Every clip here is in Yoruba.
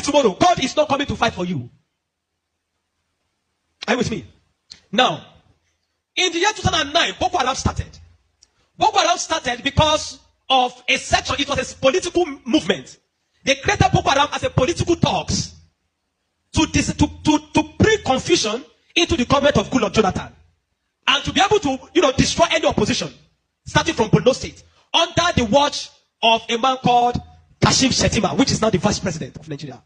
tomorrow. God is not coming to fight for you. Are you with me? Now, in the year 2009, Boko Haram started. Boko Haram started because of a section. It was a political movement. They created Boko Haram as a political talks to bring confusion into the government of Goodluck Jonathan, and to be able to, destroy any opposition, starting from Borno State, under the watch of a man called Kashim Shettima, which is now the vice president of Nigeria.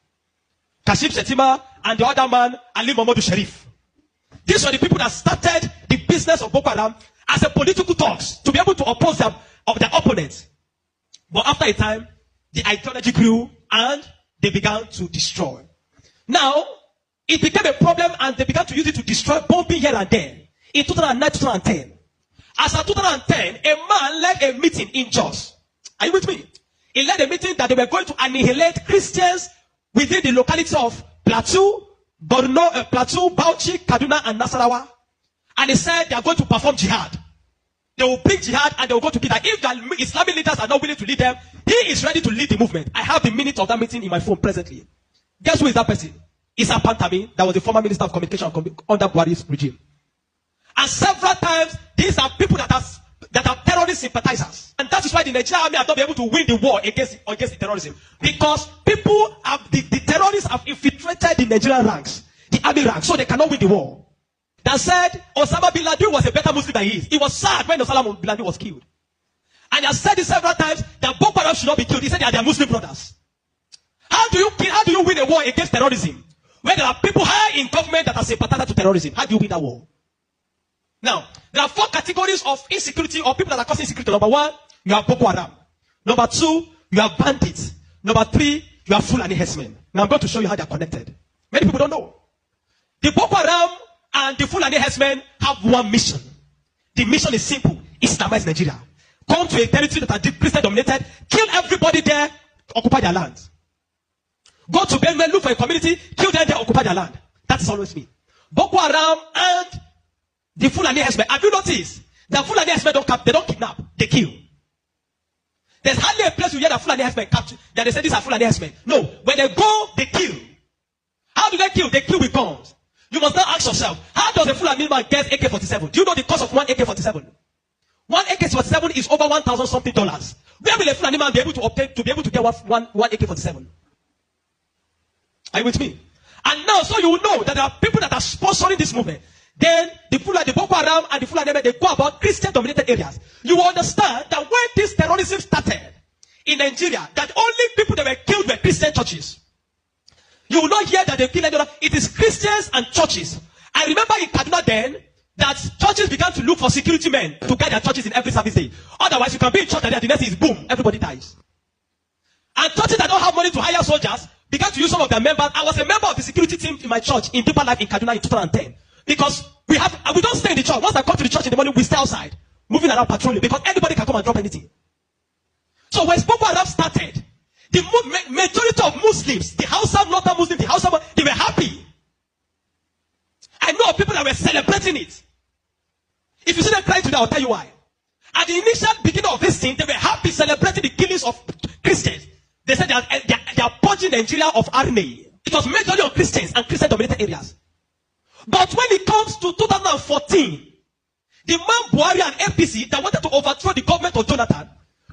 Kashim Shettima and the other man, Ali Mohammed Sharif. These were the people that started the business of Boko Haram as a political talks to be able to oppose their opponents. But after a time, the ideology grew and they began to destroy. Now, it became a problem and they began to use it to destroy, bombing here and there. In 2009, 2010. As of 2010, a man led a meeting in Jos. Are you with me? He led a meeting that they were going to annihilate Christians within the locality of Plateau, Borno, Plateau, Bauchi, Kaduna, and Nasarawa. And he said they are going to perform jihad. They will bring jihad and they will go to kill them. If the Islamic leaders are not willing to lead them, he is ready to lead the movement. I have the minutes of that meeting in my phone presently. Guess who is that person? Issa Pantami, that was the former Minister of Communication under Buhari's regime. And several times, these are people that are terrorist sympathizers. And that is why the Nigerian army have not been able to win the war against the terrorism. Because people have, the terrorists have infiltrated the Nigerian ranks, the army ranks, so they cannot win the war. That said, Osama bin Laden was a better Muslim than he is. He was sad when Osama bin Laden was killed. And he has said it several times that Boko Haram should not be killed. He said they are their Muslim brothers. How do you win a war against terrorism? When there are people high in government that are sympathizers to terrorism, how do you win that war? Now, there are 4 categories of insecurity or people that are causing insecurity. Number 1, you have Boko Haram. Number 2, you have bandits. Number 3, you have Fulani herdsmen. Now I'm going to show you how they are connected. Many people don't know. The Boko Haram and the Fulani herdsmen have one mission. The mission is simple: Islamize Nigeria. Come to a territory that are Christian dominated, kill everybody there, occupy their land. Go to Benue, look for a community, kill them there, occupy their land. That's always me. Boko Haram and the Fulani herdsmen. Have you noticed that Fulani herdsmen they don't kidnap, they kill? There's hardly a place you hear that Fulani herdsmen capture that they say these are Fulani herdsmen. No, when they go, they kill. How do they kill? They kill with guns. You must now ask yourself, how does a Fulani man get AK-47? Do you know the cost of one AK-47? One AK-47 is over $1,000 something. Where will a Fulani man be able to obtain to be able to get one AK-47? Are you with me? And now, so you will know that there are people that are sponsoring this movement. Then the Boko Haram and the Fulani, they go about Christian-dominated areas. You will understand that when this terrorism started in Nigeria, that only people that were killed were Christian churches. You will not hear that they kill anyone. It is Christians and churches. I remember in Kaduna then that churches began to look for security men to guide their churches in every service day. Otherwise, you can be in church and the next is boom, everybody dies. And churches that don't have money to hire soldiers began to use some of their members. I was a member of the security team in my church in Deeper Life in Kaduna in 2010. Because we don't stay in the church. Once I come to the church in the morning, we stay outside, moving around patrolling, because anybody can come and drop anything. So when Boko Haram started, the majority of Muslims, the Hausa, Northern Muslims, the Hausa, they were happy. I know of people that were celebrating it. If you see them crying today, I'll tell you why. At the initial beginning of this thing, they were happy celebrating the killings of Christians. They said they are purging Nigeria of army. It was majorly on Christians and Christian-dominated areas. But when it comes to 2014, the man Buhari and APC that wanted to overthrow the government of Jonathan,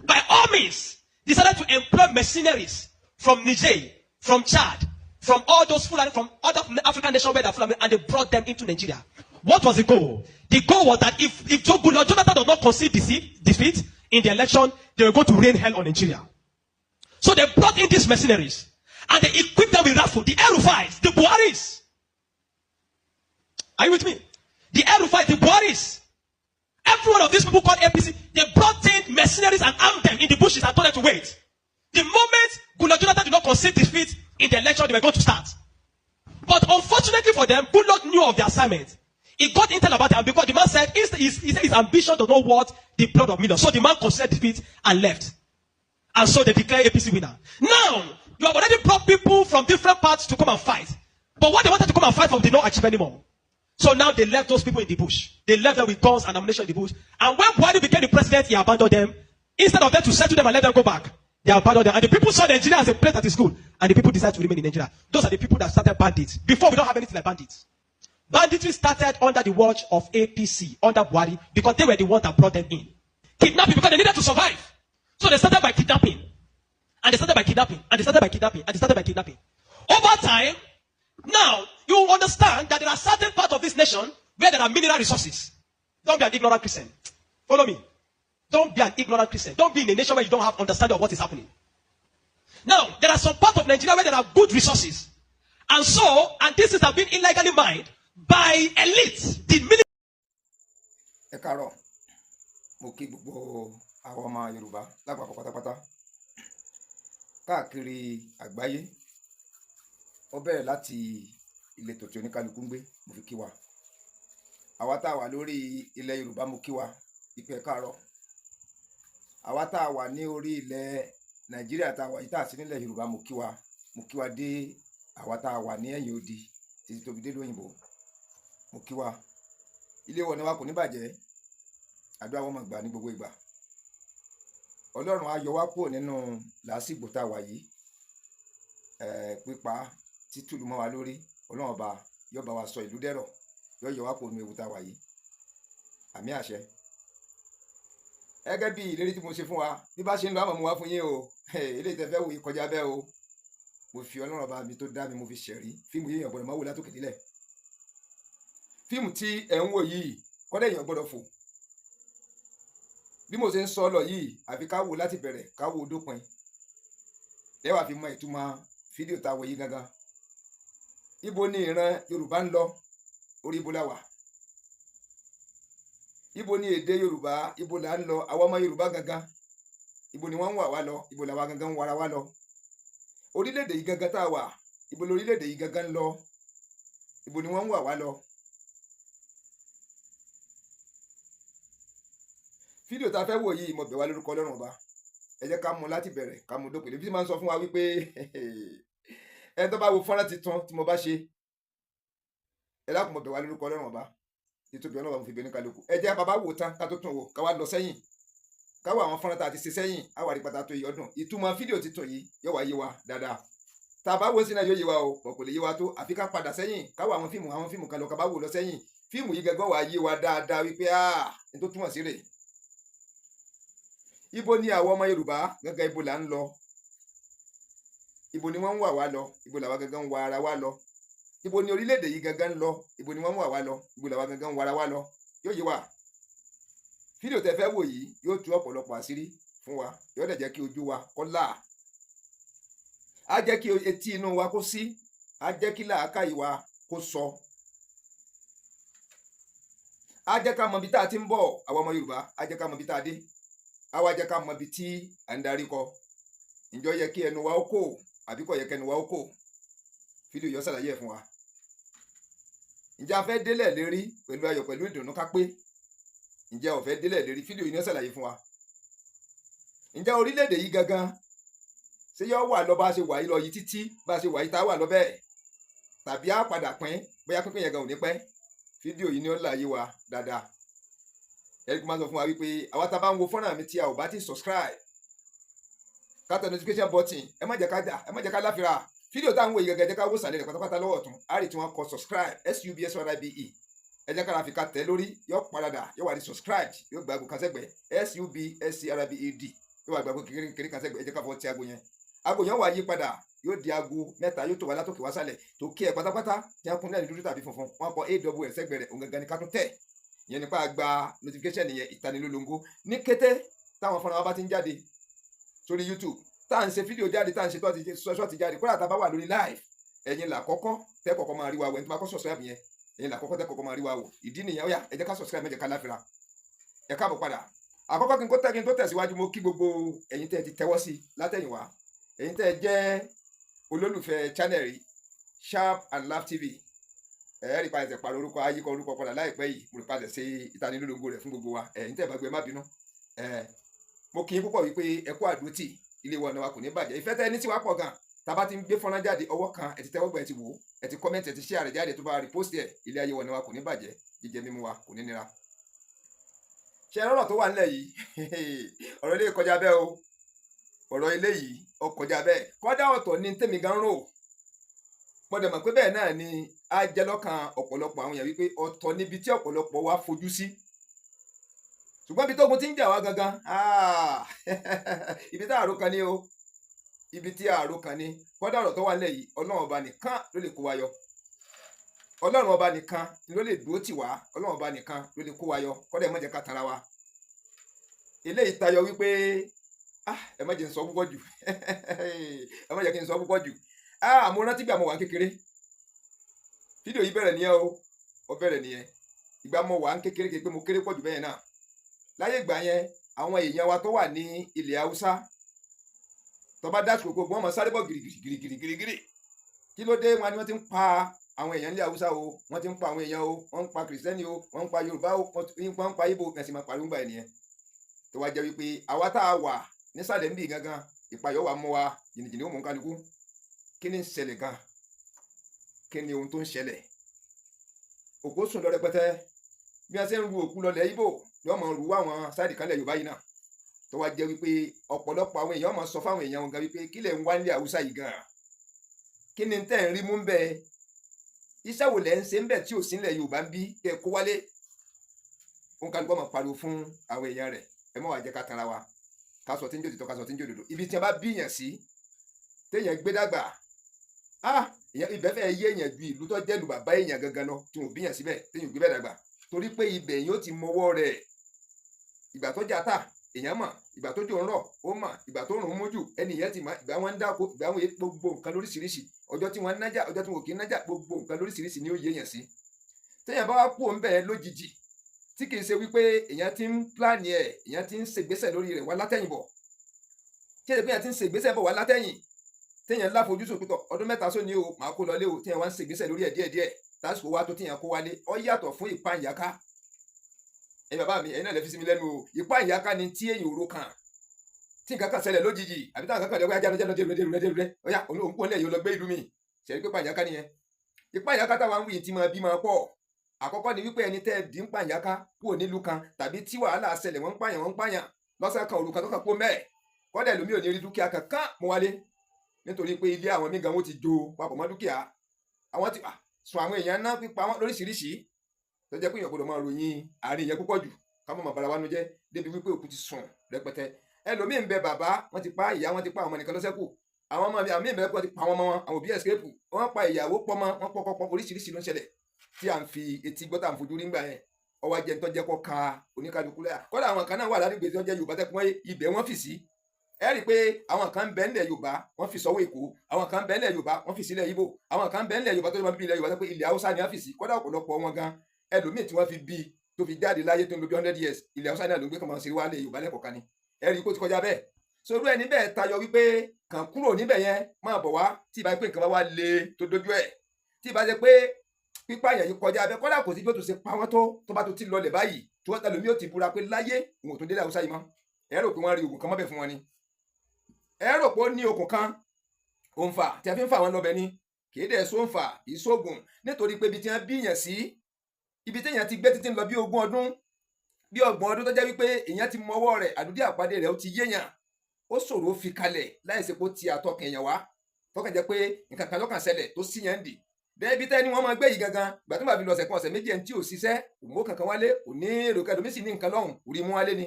by all means, decided to employ mercenaries from Niger, from Chad, from all those Fulani, from other African nations where they are Fulani, and they brought them into Nigeria. What was the goal? The goal was that if Jonathan does not concede defeat in the election, they were going to rain hell on Nigeria. So they brought in these mercenaries, and they equipped them with rifles, the El-Rufais, the Buharis. Are you with me? The El-Rufai, the Buharis. Every one of these people called APC, they brought in mercenaries and armed them in the bushes and told them to wait. The moment Goodluck Jonathan did not concede defeat in the election, they were going to start. But unfortunately for them, Goodluck knew of the assignment. He got intel about them because the man said his ambition does not worth the blood of millions. So the man conceded defeat and left. And so they declared APC winner. Now, you have already brought people from different parts to come and fight. But what they wanted to come and fight for, did not achieve anymore. So now they left those people in the bush. They left them with guns and ammunition in the bush. And when Buhari became the president, he abandoned them. Instead of them to settle them and let them go back, They abandoned them. And the people saw Nigeria as a place that is good. And the people decided to remain in Nigeria. Those are the people that started bandits. Before, we don't have anything like bandits. Banditry started under the watch of APC, under Buhari, because they were the ones that brought them in. Kidnapping, because they needed to survive. So they started by kidnapping. And they started by kidnapping. And they started by kidnapping. And they started by kidnapping. Over time, now, you understand that there are certain parts of this nation where there are mineral resources. Don't be an ignorant Christian. Follow me. Don't be an ignorant Christian. Don't be in a nation where you don't have understanding of what is happening. Now, there are some parts of Nigeria where there are good resources. And so, and this is have been illegally mined by elites. The military. Ẹ káàárọ̀, mo kí gbogbo àwọn ọmọ Yorùbá lápapọ̀ pátápátá káàkiri àgbáyé. Ó bẹ̀rẹ̀ láti ìletò tí oníkálukú ń gbé, mo fi kí wa. Àwa tá a wà lórí ilẹ̀ Yorùbá, mo kí wa ìpè ẹ káàárọ̀. Àwa tá a wà ní orí ilẹ̀ Nàìjíríà tá a wà yìí tá a sí nílẹ̀ Yorùbá, mo kí wa dé àwa tá a wà ní ẹ̀yìn odi títí tóbi dé lóyìnbó, mo kí wa. Ilé wọn ni wa kò ní bàjẹ́, àdúrà wọn máa gbà ní gbogbo ìgbà. Ọlọ́run á yọ wá kúrò nínú làásìgbò tá a wà yìí, pípa títùlù mọ́ wa lórí. Ọlọ́run ọba yóò bá wa sọ ìlú dẹ̀rọ̀, yóò yọ wá kúrò nínú ewu tá a wà yìí. Àmín àṣẹ. Gẹ́gẹ́ bí ìlérí tí mo ṣe fún wa, bí bá ṣe ń lọ àmọ́ mo wá fún yín o. Ilé ìtẹ́fẹ́ wò yìí kọjá bẹ́ẹ̀ o. Mo fi Ọlọ́run ọba mi tó dá mi, mo fi ṣẹ̀rí. Fíìmù yìí èèyàn gbọ́dọ̀ máa wò látòkè délẹ̀. Fíìmù tí ẹ̀ ń wò yìí kọ́dẹ̀ èèyàn gbọ́dọ̀ fò. Bí mo ṣe ń sọ lọ yìí, àfi ká wò láti bẹ̀rẹ̀, ká wò dópin. Lẹ́wà fi mọ ìtumọ̀ fídíò tá a wò yìí gangan. Ibo ni ìran Yorùbá ń lọ? Orí ibo la wà? Ibo ni èdè Yorùbá? Ibo la ń lọ? Àwọn ọmọ Yorùbá gangan, ibo ni wọ́n ń wà wá lọ? Ibo làwa gangan ń wara wá lọ? Orílẹ̀-èdè yìí gangan tá a wà, ibo lórílẹ̀-èdè yìí gangan ń lọ? Ibo ni wọ́n ń wà wá lọ? Fídíò tá a fẹ́ wò yìí, mo bẹ̀ wá lórúkọ Ọlọ́run ọba, ẹ jẹ́ ká mú láti bẹ̀rẹ̀, ká mú dópin. Bí máa ń sọ fún wa wípé ẹni tó bá wo fọ́nrán titun tí mo bá ṣe, ẹ dákun, mo bẹ̀ wá lórúkọ Ọlọ́run ọba, títóbi Ọlọ́run mo fi bẹ̀ ní kálukú. Ẹ jẹ́ bàbá wò tán ká tó tún wò, ká wá lọ sẹ́yìn, ká wá àwọn fọ́nrán tá a ti ṣe sẹ́yìn, á wà rí pàtàkì yìí ọdún. Ìtumọ̀ fídíò titun yìí yóò wá yé wa dáadáa. Tá a bá wo sí náà yóò yé wa o, kò lè yé wa tó, àfi ká padà sẹ́yìn, ká wá àwọn fíìmù kan lọ, ká bá wò lọ sẹ́yìn. Fíìmù yìí gẹ́gẹ́ wá yé wa dáadáa wípé ní tó túmọ̀ sí rèé. Ibo ni àwọn ọmọ Yorùbá gẹ́gẹ́ ibo là ń lọ? Ibo ni wọ́n ń wà wá lọ? Ibo làwa gẹ́gẹ́ ń wà ara wá lọ? Ibo ni orílẹ̀-èdè yìí gẹ́gẹ́ ń lọ? Ibo ni wọ́n ń wà wá lọ? Ibo làwa gẹ́gẹ́ ń wà ara wá lọ? Yóò yé wa. Fídíò tẹ́ fẹ́ wò yìí yóò tú ọ̀pọ̀lọpọ̀ àṣírí fún wa, yóò dẹ̀ jẹ́ kí ojú wa kó là. Á jẹ́ kí etí inú wa kó sí, á jẹ́ kí làákàyè wa kó sọ. Á jẹ́ ká mọ ibi tá a ti ń bọ̀, àwọn ọmọ Yorùbá, á jẹ́ ká mọ ibi tá a dé. Á wá jẹ́ ká mọ ibi tí à ń darí kọ. Ǹjọ́ yẹ kí ẹnu wa ó kò àbí kò yẹ kí ẹnu wa ó kò? Fídíò yóò ṣàlàyé ẹ̀ fún wa. Ǹjẹ́ a fẹ́ délẹ̀ lérí pẹ̀lú ayọ̀ pẹ̀lú ìdùnnú ká pé? Ǹjẹ́ ò fẹ́ délẹ̀ lérí? Fídíò yìí yóò ṣàlàyé fún wa. Ǹjẹ́ orílẹ̀-èdè yìí gangan ṣé yóò wà lọ bá a ṣe wà yìí lọ yìí títí bá a ṣe wà yìí tá a wà lọ bẹ́ẹ̀? Tàbí á padà pín, bóyá pínpín yẹn gan ò ní pẹ́? Fídíò yìí ni ó láyé wa dáadáa. Ẹ̀rí kò máa sọ fún wa wípé àwa tá a bá ń wo fọ́nrán mi tí a ò bá ti subscribe, ká tẹ notification button, ẹ má jẹ́ ká jà, ẹ má jẹ́ ká láfira. Fídíò tá à ń wo yìí gẹ́gẹ́ jẹ́ ká wò sàlẹ̀ rẹ̀ pátápátá lọ́wọ́ ọ̀tún, á rí tí wọ́n kọ subscribe, SUBSYBE. Ẹ jẹ́ kára fi ká tẹ̀ lórí, yóò padà, yóò wà ní subscribe, yóò gba àgbo kan sẹ́gbẹ̀ẹ́, SUBSCRBED, yóò wà gba àgbo kékeré kan sẹ́gbẹ̀ẹ́. Ẹ jẹ́ ká fọwọ́ ti àgbo yẹn. Àgbo yẹn wà yí padà, yóò di àgbo mẹ́ta, yóò tó wá látòkè wá sálẹ̀, tó kí ẹ pátápátá, tí wọ́n kún ní dúdú tàbí funfun, wọ́n kọ AWS sẹ́gbẹ̀ẹ́ rẹ̀, òun gangan ni ká tún tẹ̀. Ìyẹn nípa àgbà notification nìyẹn, ìtanilólóńgó. Ní kété táwọn fọ́nrán wa bá ti ń jáde sórí YouTube, tá à ń ṣe fídíò jáde, tá à ń ṣe ṣọ́ọ̀tì jáde, kódà tá a bá wà lórí live, ẹ̀yin là kọ́kọ́ tẹ́ kọ́kọ́ máa rí wa wò. Ẹni tó bá kọ́ subscribe yẹn, ẹ̀yin là kọ́kọ́ tẹ́ kọ́kọ́ máa rí wa wò. Ìdí nìyẹn. Ó yá, ẹ jẹ́ ká subscribe, ẹ jẹ́ ká láfira. Ẹ káàbọ̀ padà. Àkọ́kọ́ kí n tó tẹ̀síwájú, mo kí gbogbo ẹ̀yin tẹ́ ti tẹ́wọ́ sí látẹ̀yìnwá, ẹ̀yin tẹ́ jẹ́ olólùfẹ́ channel rí Sharp and Laugh TV. Rí pa ẹsẹ̀ pàrọ̀ orúkọ, ayíkọ orúkọ padà láìpẹ́ yìí, mo rí pa ẹsẹ̀ ṣe ìtanilólóńgó rẹ̀ fún gbogbo wa. Ẹ̀yin tẹ́ bá gbé, má bínú. Mo kí yín púpọ̀ wípé ẹ kú àdúrótì, ilé wa kò ní bàjẹ́. Ìfẹ́ tẹ́ ẹ ní sí wa pọ̀ gan. Tá bá ti ń gbé fọ́nrán jáde, ọwọ́ kan ẹ ti tẹ́wọ́ gbà, ẹ ti wò ó, ẹ ti comment, ẹ ti share rẹ̀ jáde, tó bá repost ẹ̀, ilé ayé wa kò ní bàjẹ́, jíjẹ mímu wa kò ní nira. Ṣé ọ̀rọ̀ tó wà nílẹ̀ yìí ọ̀rọ̀ ilé kọjá bẹ́ẹ̀ o. ọ̀rọ̀ eléyìí ó kọjá bẹ́ẹ̀ kódà ọ̀tọ̀ ní tèmi gan rò mo dẹ̀ mọ̀ pé bẹ́ẹ̀ náà ni á jẹ́ lọ́kàn ọ̀pọ̀lọpọ̀ àwọn èèyàn wípé ọ̀tọ̀ níbi tí ọ̀pọ̀lọpọ̀ wa fojú sí ṣùgbọ́n ibi tógun ti ń jà wá gangan ibi tí àrò kan ní o ibi tí àrò kan ní kódà ọ̀rọ̀ tó wà nílẹ̀ yìí ọlọ́run ọba nìkan ló lè kó wa yọ ọlọ́run ọba nìkan ló lè dúró tì wá ọlọ́run ọba nìkan ló lè kó wa yọ kódà ẹ má jẹ́ ká tara wa eléyìí tayọ wípé ẹ má jẹ́ n sọ púpọ̀ jù ẹ má jẹ́ kí n sọ púpọ̀ jù mo rántí gbà mo wà kékeré fídíò yìí bẹ̀rẹ̀ nìyẹn o ó bẹ̀rẹ̀ nìyẹn ìgbà mo wà kékeré pé mo kéré pọ̀ jù bẹ́ẹ̀ náà láyé ìgbà yẹn àwọn èèyàn wa tó wà ní ilẹ̀ haúsá tó bá dásìkò gbogbo wọn mọ sáré bọ̀ gìrìgìrì kí ló dé wọn ni wọ́n ti ń pa àwọn èèyàn ilẹ̀ haúsá o wọ́n ti ń pa àwọn èèyàn o wọ́n ń pa kìrìsìtẹ́nì o wọ́n ń pa yorùbá o wọ́n ń pa ibo ẹ̀sìn máa pariwo gbà ẹ̀ nìyẹn tó wá jẹ́ wípé àwa tá a wà nísàlẹ̀ ń bì gangan ìpayọ̀ wà mọ́ wa jìnnìjìnnì ó mú kálukú kí ni ń ṣẹlẹ̀ gan kí ni ohun tó ń ṣẹlẹ̀ òkú sùn lọ rẹpẹtẹ bí wọ́n ṣe ń ru òkú lọlẹ̀ ibo ni wọ́n mọ̀ ru àwọn sáìdì kan lẹ̀ yorùbá yìí náà tó wá jẹ́ wípé ọ̀pọ̀lọpọ̀ àwọn èèyàn mọ̀ sọ fáwọn èèyàn wọn gan wípé kí lẹ̀ ń wá nílẹ̀ haúsá yìí gan kí ni tẹ́ ń rí mú ń bẹ iṣẹ́ wo lẹ̀ ń ṣe ń bẹ tí ò sí nílẹ̀ yorùbá ń bí kẹ́ kó wálé òun kálukú mọ̀ pariwo fún àwọn èèyàn rẹ̀ ẹ mọ̀ wá jẹ́ ká tara wa ká sọ tí ń jò títọ́ ká sọ tí ń jò dòdò ibi tí wọ́n bá bíyàn sí téèyàn gbé dàgbà ibẹ̀ fẹ́ yé èèyàn ju ìlú tó jẹ́ ìlú bàbá èèyàn gangan lọ tí wọ́n bíyàn síbẹ̀ téèyàn gbé bẹ́ẹ̀ dàgbà torí pé ibẹ̀ yóò ti mọwọ́ rẹ̀ ìgbà tó jà tà èèyàn mọ̀ ìgbà tó jò ń rọ̀ ó mọ̀ ìgbà tó rùn mójú ẹnìyẹn ti mọ̀ ìgbà wọn ń dáko ìgbà wọn gbogbo nǹkan lóríṣiríṣi ọjọ́ tí wọ́n ń nájà ọjọ́ tí wọn kì í nájà gbogbo nǹkan lóríṣiríṣi ni ó yé èèyàn sí téèyàn bá wá kú òun bẹ́ẹ̀ lójijì tí kì í ṣe wípé èèyàn ti ń pláàni ẹ̀ èèyàn ti ń ṣègbésẹ̀ lórí rẹ̀ wá látẹ̀yìn bọ̀ tí èèyàn ti ń ṣègbésẹ̀ bọ̀ wá látẹ̀yìn téèyàn láfojúsùn pítọ̀ ọdún mẹ́ta sóni o máa kó lọlé o téèyàn wá ń ṣègbésẹ̀ lórí ẹ̀ díẹ̀díẹ̀ lásìkò wá tó téèyàn kó wálé ó yàtọ̀ fún ìpàǹyàká ẹ̀yin bàbá mi ẹ̀yin náà lè fi sí mi lẹ́nu o ìpàǹyàká ni tí èèyàn òro kan tí nǹkan kan ṣẹlẹ̀ lójijì àbí táwọn kankan lẹ́wọ́ ajá lọ́jọ́ lọ́dẹ ọ̀yà òun kò lẹ̀ yóò lọ gbé ìlú mi ṣẹ̀rí pé pàǹyàká nìyẹn ìpàǹyàká táwọn wí ti máa bí máa pọ̀ àkọ́kọ́ ni wípé ẹni tẹ́ ẹ dín pàǹyàká kúrò nílùú kan tàbí tí wàhálà ṣẹlẹ̀ wọ́n ń pààyàn lọ́sàn kan òrùka tó kàn kó mẹ́ẹ̀ kọ́dẹ̀ lómi ò ní rí dúkìá kankan mú wálé nítorí pé ilé àwọn míì gan wọn ti jó papọ̀ mọ́ dúkìá àwọn ti sùn àwọn èèyàn náà pípa wọn lóríṣiríṣi tó jẹ́ pé èèyàn gbọ́dọ̀ máa ròyìn àárín yẹn púpọ̀ jù ká mọ̀ bàrà wa nu jẹ́ débi wípé òkú ti sùn rẹpẹtẹ ẹlòmíì ń bẹ bàbá wọn ti pa ìyá wọn ti pa àwọn ọmọ nìkan lọ́sẹ̀kù àwọn ọmọ mi ìbẹ̀rẹ̀ pọ̀ ti pa àwọn ọmọ wọn àwọn òbí ẹ̀sìkẹ́pù wọn pa ìyàwó pọ́mọ wọn pọ́pọ́ oríṣiríṣi ló ń ṣẹlẹ̀ tí à ń fi etí gbọ́ tá à ń fojú rí ńgbà yẹn ọwọ́ ajẹ́ tó jẹ́ kọ́ ka oníkálukú lẹ́yà kọ́dà àwọn kan náà wà ládùúgbò tí wọ́n jẹ́ Yorùbá tẹ́kun ibẹ̀ wọ́n fi sí ẹ rí i pé àwọn kan ń bẹ nílẹ̀ Yorùbá wọ́n fi sọ́wọ́ Èkó àwọn kan ń bẹ nílẹ̀ Yorùbá wọ́n fi sílẹ̀ Ìgbò àwọn kan ń bẹ nílẹ̀ Yorùbá tó máa bí ilẹ̀ Yorùbá tó pé ilẹ̀ Haúsá ni wọ́n fi sí kọ́dà ọ̀pọ̀lọpọ̀ wọn gan ẹlòmíì tí wọ́n fi bí tó fi jáde láyé tó ń lo bí 100 years ilẹ̀ Haúsá náà ló ń gbé kàn máa ń ṣe wálé Yorùbá lẹ́kọ̀ọ́kan ni ẹ rí i kó ti kọjá bẹ́ẹ̀ sorú ẹni bẹ́ẹ̀ tayọ wípé kàn kúrò níbẹ̀ yẹn máa bọ̀ wá tí ìbá pé nǹkan bá wá le tó dojú ẹ̀ tí ìbá ṣe pé pípa yẹn yìí kọjá abẹ kọ́dà kò sí bí ó tún ṣe pa wọ́n tó bá tó ti lọlẹ̀ báyìí tí wọ́n tẹ̀lé omi ó ti búra pé láyé òun ò tún délé Haúsá yìí mọ́ ẹ rò pé wọ́n rí oògùn kan mọ́bẹ̀ fún wọn ni ẹ rò pé ó ní okùn kan òǹfà tí a fi ń fà wọn lọ́bẹ̀ ni kì í dẹ̀ sóǹfà ìṣògùn nítorí pé ibi tí wọ́n bíyàn sí ibi tí èèyàn ti gbé títí ń lọ bí 20 ọdún bí 30 ọdún tó jẹ́ wípé èèyàn ti mọwọ́ rẹ̀ àdúdí àpàdé rẹ̀ ó ti yéèyàn ó ṣòro fi kalẹ̀ láìsí pé ó ti àtọkàn èèyàn wá tọkàn jẹ́ pé nǹkan kan lọ́kàn ṣẹlẹ̀ tó sí yẹn ń dì dẹ́bi tẹ́ni wọ́n máa gbé yìí gangan gbà tó máa fi lọ ọ̀sẹ̀ kan ọ̀sẹ̀ méjì ẹni tí ò ṣiṣẹ́ òmùó kankan wálé ò ní èrò kẹdùnmí sì ní nǹkan lọ́hùn orí mú wálé ni